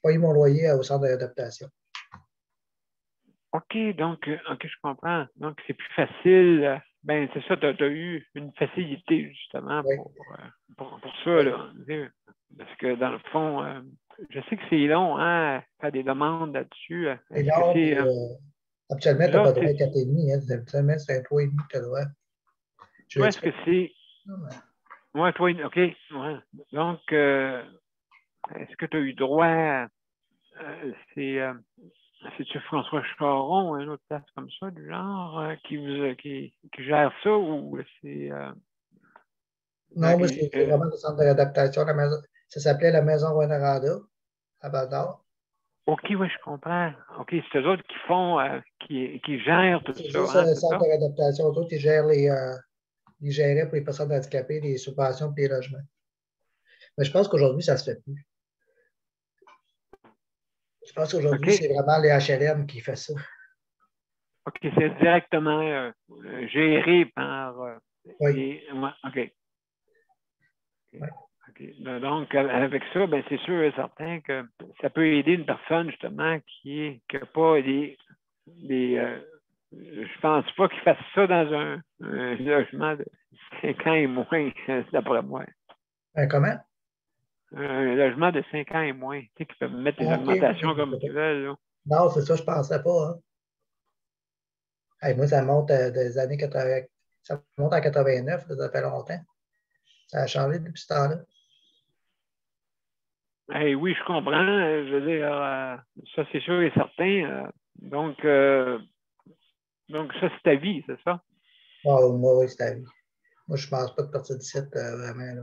paye mon loyer au centre d'adaptation. OK, donc, je comprends. Donc, c'est plus facile. Ben, c'est ça, tu as eu une facilité, justement, pour ça, là. Parce que, dans le fond, je sais que c'est long, hein, faire des demandes là-dessus. C'est long, habituellement, tu n'as pas droit à 4,5, hein. Habituellement, c'est un 3,5 que tu as droit. Toi, est-ce que c'est... Oui, 3,5, OK. Ouais. Donc, est-ce que tu as eu droit... c'est-tu François Charon ou une autre place comme ça, du genre, qui gère ça, ou c'est... Non, mais c'est vraiment le centre de réadaptation. Ça s'appelait la Maison Rwanda à Val-d'Or. OK, oui, je comprends. OK, c'est eux autres qui font, qui gèrent tout ça. C'est juste le centre de réadaptation. Eux autres, ils géraient pour les personnes handicapées les subventions et les logements. Mais je pense qu'aujourd'hui, ça ne se fait plus. Je pense qu'aujourd'hui, c'est vraiment les HLM qui font ça. OK, c'est directement géré par... oui. OK. Ouais. Okay. Donc, avec ça, ben, c'est sûr et certain que ça peut aider une personne, justement, qui n'a pas je pense pas qu'ils fassent ça dans un logement de 5 ans et moins, d'après moi. Comment? Un logement de 5 ans et moins. Tu sais, qu'ils peuvent mettre des augmentations comme ils veulent. Là. Non, c'est ça, je ne pensais pas. Hein. Hey, moi, ça monte des années 80. Ça monte en 89, ça fait longtemps. Ça a changé depuis ce temps-là. Hey, oui, je comprends. Je veux dire, ça, c'est sûr et certain. Donc, ça, c'est ta vie, c'est ça? Oh, moi, oui, c'est ta vie. Moi, je ne pense pas de partir d'ici, vraiment. Là.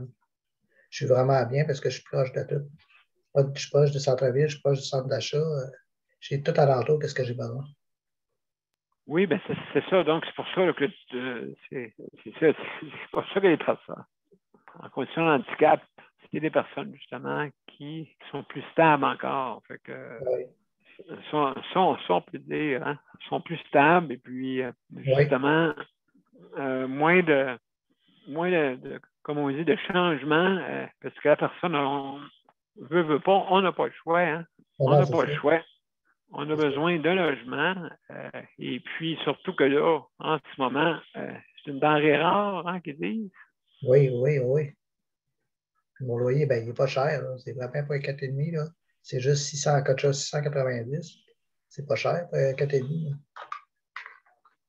Je suis vraiment bien parce que je suis proche de tout. Je suis proche du centre-ville, je suis proche du centre d'achat. J'ai tout alentour, qu'est-ce que j'ai besoin. Oui, bien, c'est ça. Donc, c'est pour ça que c'est pour ça que les personnes en condition de handicap, c'est des personnes, justement, qui sont plus stables encore. Fait que, sont plus dire, hein, sont plus stables et puis, justement, moins de comme on dit, de changement, parce que la personne, on veut pas, on n'a pas le choix. Hein? On n'a pas le choix. On a besoin d'un logement. Et puis, surtout que là, en ce moment, c'est une denrée rare, hein, qu'ils disent. Oui. Mon loyer, ben, il n'est pas cher. C'est vraiment pas 4,5. C'est juste 690. C'est pas cher, 4,5.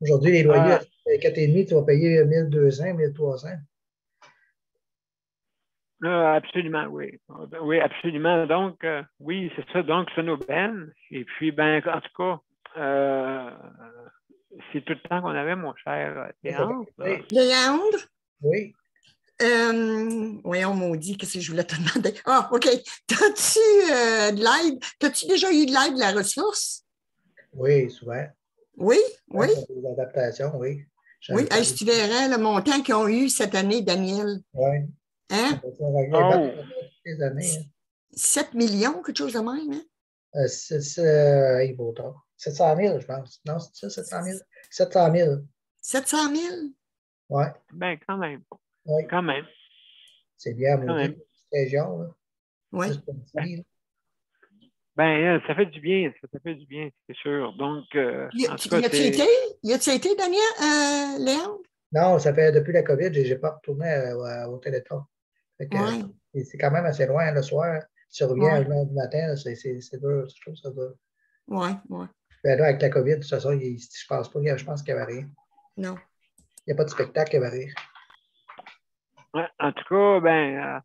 Aujourd'hui, les loyers, 4,5, tu vas payer 1200, 1300. Absolument, oui. Oui, absolument. Donc, oui, c'est ça. Donc, c'est une aubaine. Et puis, ben, en tout cas, c'est tout le temps qu'on avait, mon cher Léandre. Léandre? Oui. Oui, on m'a dit qu'est-ce que je voulais te demander. Ah, OK. T'as-tu de l'aide? T'as-tu déjà eu de l'aide de la ressource? Oui, souvent. Oui? Des adaptations, oui. Oui, si tu verrais le montant qu'ils ont eu cette année, Daniel. Oui. Hein? Les années, hein. 7 millions, quelque chose de même, hein? Il vaut tard. 700 000, je pense. Non, c'est ça, 700 000? 700 000. 700 000? Oui. Ben, quand même. Oui. Quand même. C'est bien, mon Dieu, cette région, là. Oui. Ben, ça fait du bien, ça fait du bien, c'est sûr. Donc, en tout cas, y a-tu été, Daniel, Léandre? Non, ça fait depuis la COVID, je n'ai pas retourné au Téléthon. C'est quand même assez loin le soir. Si tu reviens à 1h du matin, c'est dur, je trouve ça dur. Oui. Ben là, avec la COVID, de toute façon, je pense qu'il n'y avait rien. Non. Il n'y a pas de spectacle qui avait rien. Ouais, en tout cas, ben,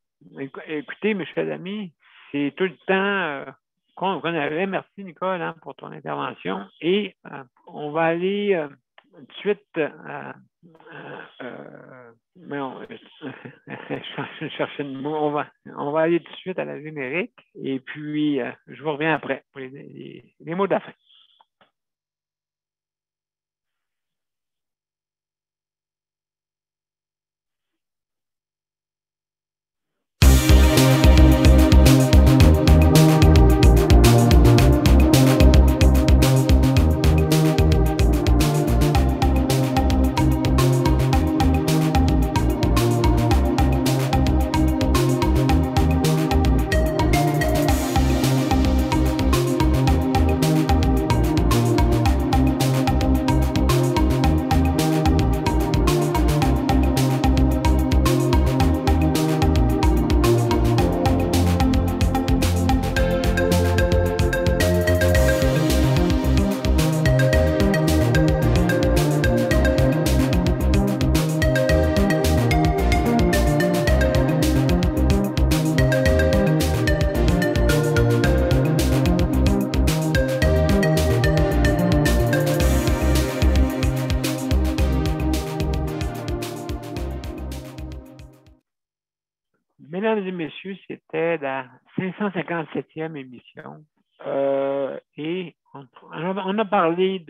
écoutez, mes chers amis, c'est tout le temps qu'on avait. Merci, Nicole, hein, pour ton intervention. Et on va aller tout de suite je cherchais le mot. On va aller tout de suite à la générique. Et puis, je vous reviens après pour les mots de la fin. mesdames et messieurs, c'était la 557e émission. Et on a parlé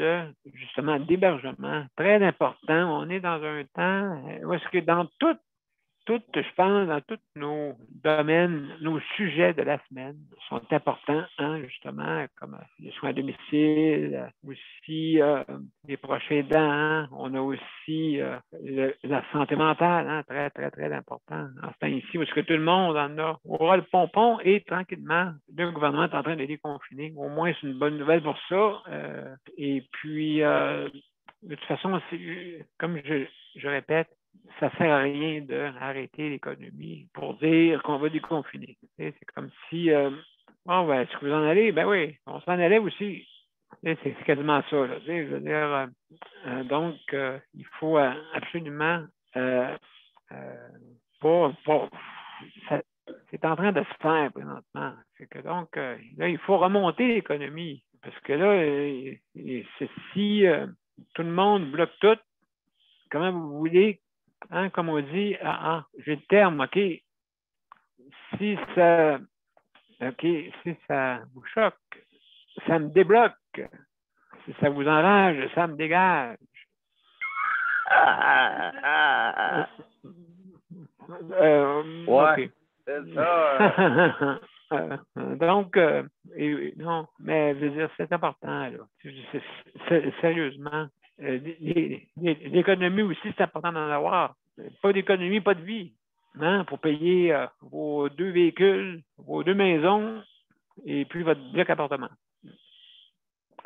justement d'hébergement, très important. On est dans un temps où est-ce que dans tout, je pense, dans tous nos domaines, nos sujets de la semaine sont importants, hein, justement, comme les soins à domicile, aussi les proches aidants, hein. On a aussi la santé mentale, hein, très, très, très important. En ce temps ici, où est-ce que tout le monde en a aura le pompon et tranquillement, le gouvernement est en train de déconfiner. Au moins, c'est une bonne nouvelle pour ça. Et puis, de toute façon, comme je répète, ça ne sert à rien d'arrêter l'économie pour dire qu'on va déconfiner. C'est comme si, est-ce que vous en allez? Ben oui, on s'en allait aussi. C'est quasiment ça. Là, je veux dire, donc, il faut absolument c'est en train de se faire présentement. C'est que donc, là, il faut remonter l'économie. Parce que là, si tout le monde bloque tout, comment vous voulez, hein, comme on dit, j'ai le terme, OK, si ça vous choque, ça me débloque. Si ça vous enrage, ça me dégage. Ouais, OK. c'est ça. Donc, non, mais je veux dire, c'est important, là. Sérieusement. L'économie aussi, c'est important d'en avoir. Pas d'économie, pas de vie. Hein, pour payer vos 2 véhicules, vos 2 maisons et puis votre bloc appartement.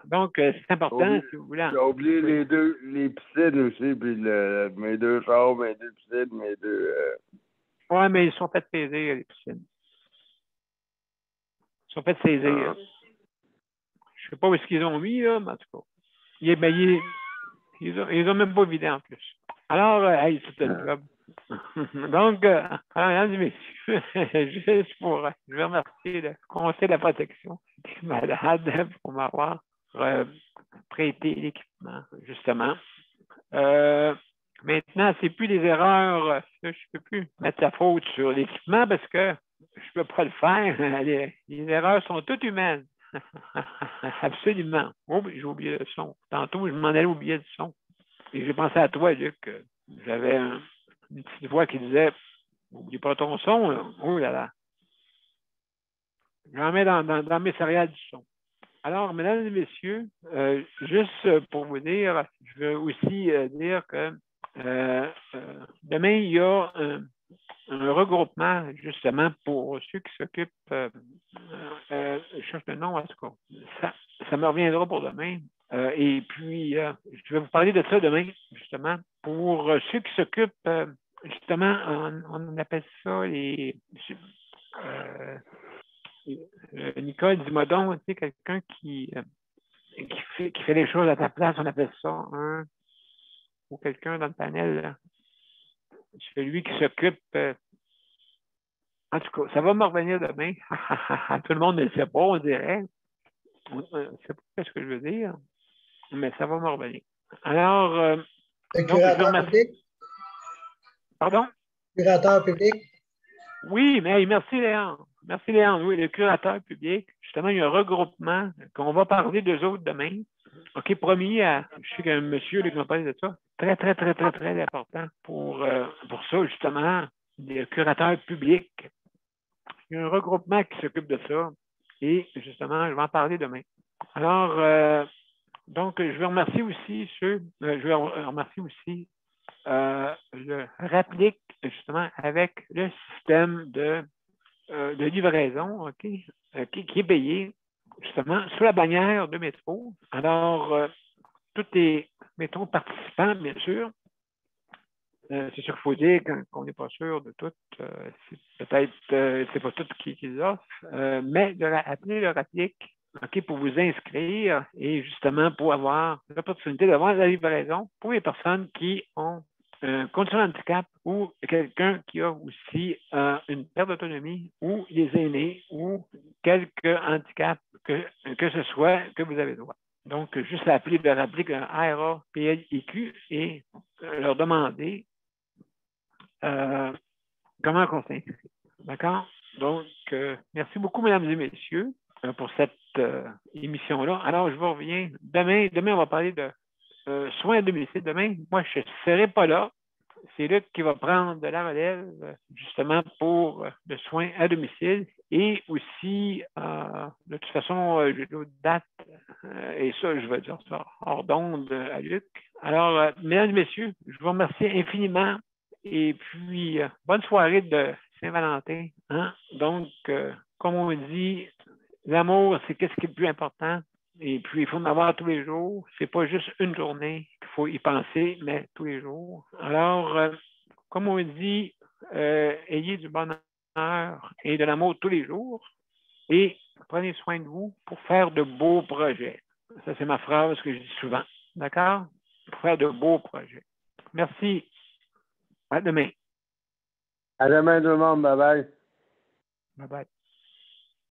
Donc, c'est important, si vous voulez. J'ai oublié les piscines aussi, puis mes 2 chars, mes 2 piscines, mes 2... Oui, mais ils sont fait saisir, les piscines. Ils sont fait saisir. Je ne sais pas où est-ce qu'ils ont mis, là, mais en tout cas. Ils ont même pas vidé en plus. Alors, c'était le job. Donc, mesdames et messieurs, juste je vais remercier le Conseil de la protection des malades pour m'avoir prêté l'équipement, justement. Maintenant, c'est plus des erreurs. Je ne peux plus mettre la faute sur l'équipement parce que je ne peux pas le faire. Les erreurs sont toutes humaines. Absolument. Oh, j'ai oublié le son. Tantôt, je m'en allais oublier le son. Et j'ai pensé à toi, Luc. J'avais une petite voix qui disait n'oublie pas ton son. Là. Oh là là. J'en mets dans mes céréales du son. Alors, mesdames et messieurs, juste pour vous dire, je veux aussi dire que demain, il y a un regroupement, justement, pour ceux qui s'occupent, je cherche le nom, en tout cas, ça me reviendra pour demain. Et puis, je vais vous parler de ça demain, justement, pour ceux qui s'occupent, justement, on appelle ça les... Nicole, dis-moi donc, tu sais, quelqu'un qui fait les choses à ta place, on appelle ça ou quelqu'un dans le panel, là. Celui qui s'occupe. En tout cas, ça va me revenir demain. Tout le monde ne le sait pas, on dirait. On ne sait pas ce que je veux dire, mais ça va me revenir. Alors, le curateur public? Pardon? Curateur public? Oui, mais merci, Léon. Merci, Léon. Oui, le curateur public. Justement, il y a un regroupement qu'on va parler d'eux autres demain. OK, promis, je sais qu'un monsieur qui m'a parlé de ça. Très, très, très, très, très important pour ça, justement, le curateur public. Il y a un regroupement qui s'occupe de ça. Et justement, je vais en parler demain. Alors, donc, je vais remercier aussi le Rapplique, justement, avec le système de livraison, OK, qui est payé, justement, sous la bannière de métro. Alors, tous les métros participants, bien sûr. C'est sûr qu'il faut dire qu'on n'est pas sûr de tout. Peut-être c'est pas tout qui offre, mais appeler le Rapplique, OK, pour vous inscrire et justement pour avoir l'opportunité d'avoir la livraison pour les personnes qui ont une condition de handicap ou quelqu'un qui a aussi une perte d'autonomie ou les aînés ou quelque handicap que ce soit que vous avez droit. Donc, juste appeler le Rapplique ARA-PLIQ et leur demander comment on s'inscrit. D'accord? Donc, merci beaucoup, mesdames et messieurs, pour cette émission-là. Alors, je vous reviens. Demain, on va parler de soins à domicile. Demain, moi, je ne serai pas là. C'est Luc qui va prendre de la relève, justement, pour le soin à domicile. Et aussi, de toute façon, j'ai d'autres dates, et ça, je vais dire ça hors d'onde à Luc. Alors, mesdames et messieurs, je vous remercie infiniment. Et puis, bonne soirée de Saint-Valentin. Hein? Donc, comme on dit, l'amour, c'est qu'est-ce qui est le plus important. Et puis, il faut en avoir tous les jours. C'est pas juste une journée qu'il faut y penser, mais tous les jours. Alors, comme on dit, ayez du bonheur et de l'amour tous les jours. Et prenez soin de vous pour faire de beaux projets. Ça, c'est ma phrase que je dis souvent. D'accord? Pour faire de beaux projets. Merci. À demain. À demain tout le monde. Bye bye. Bye bye.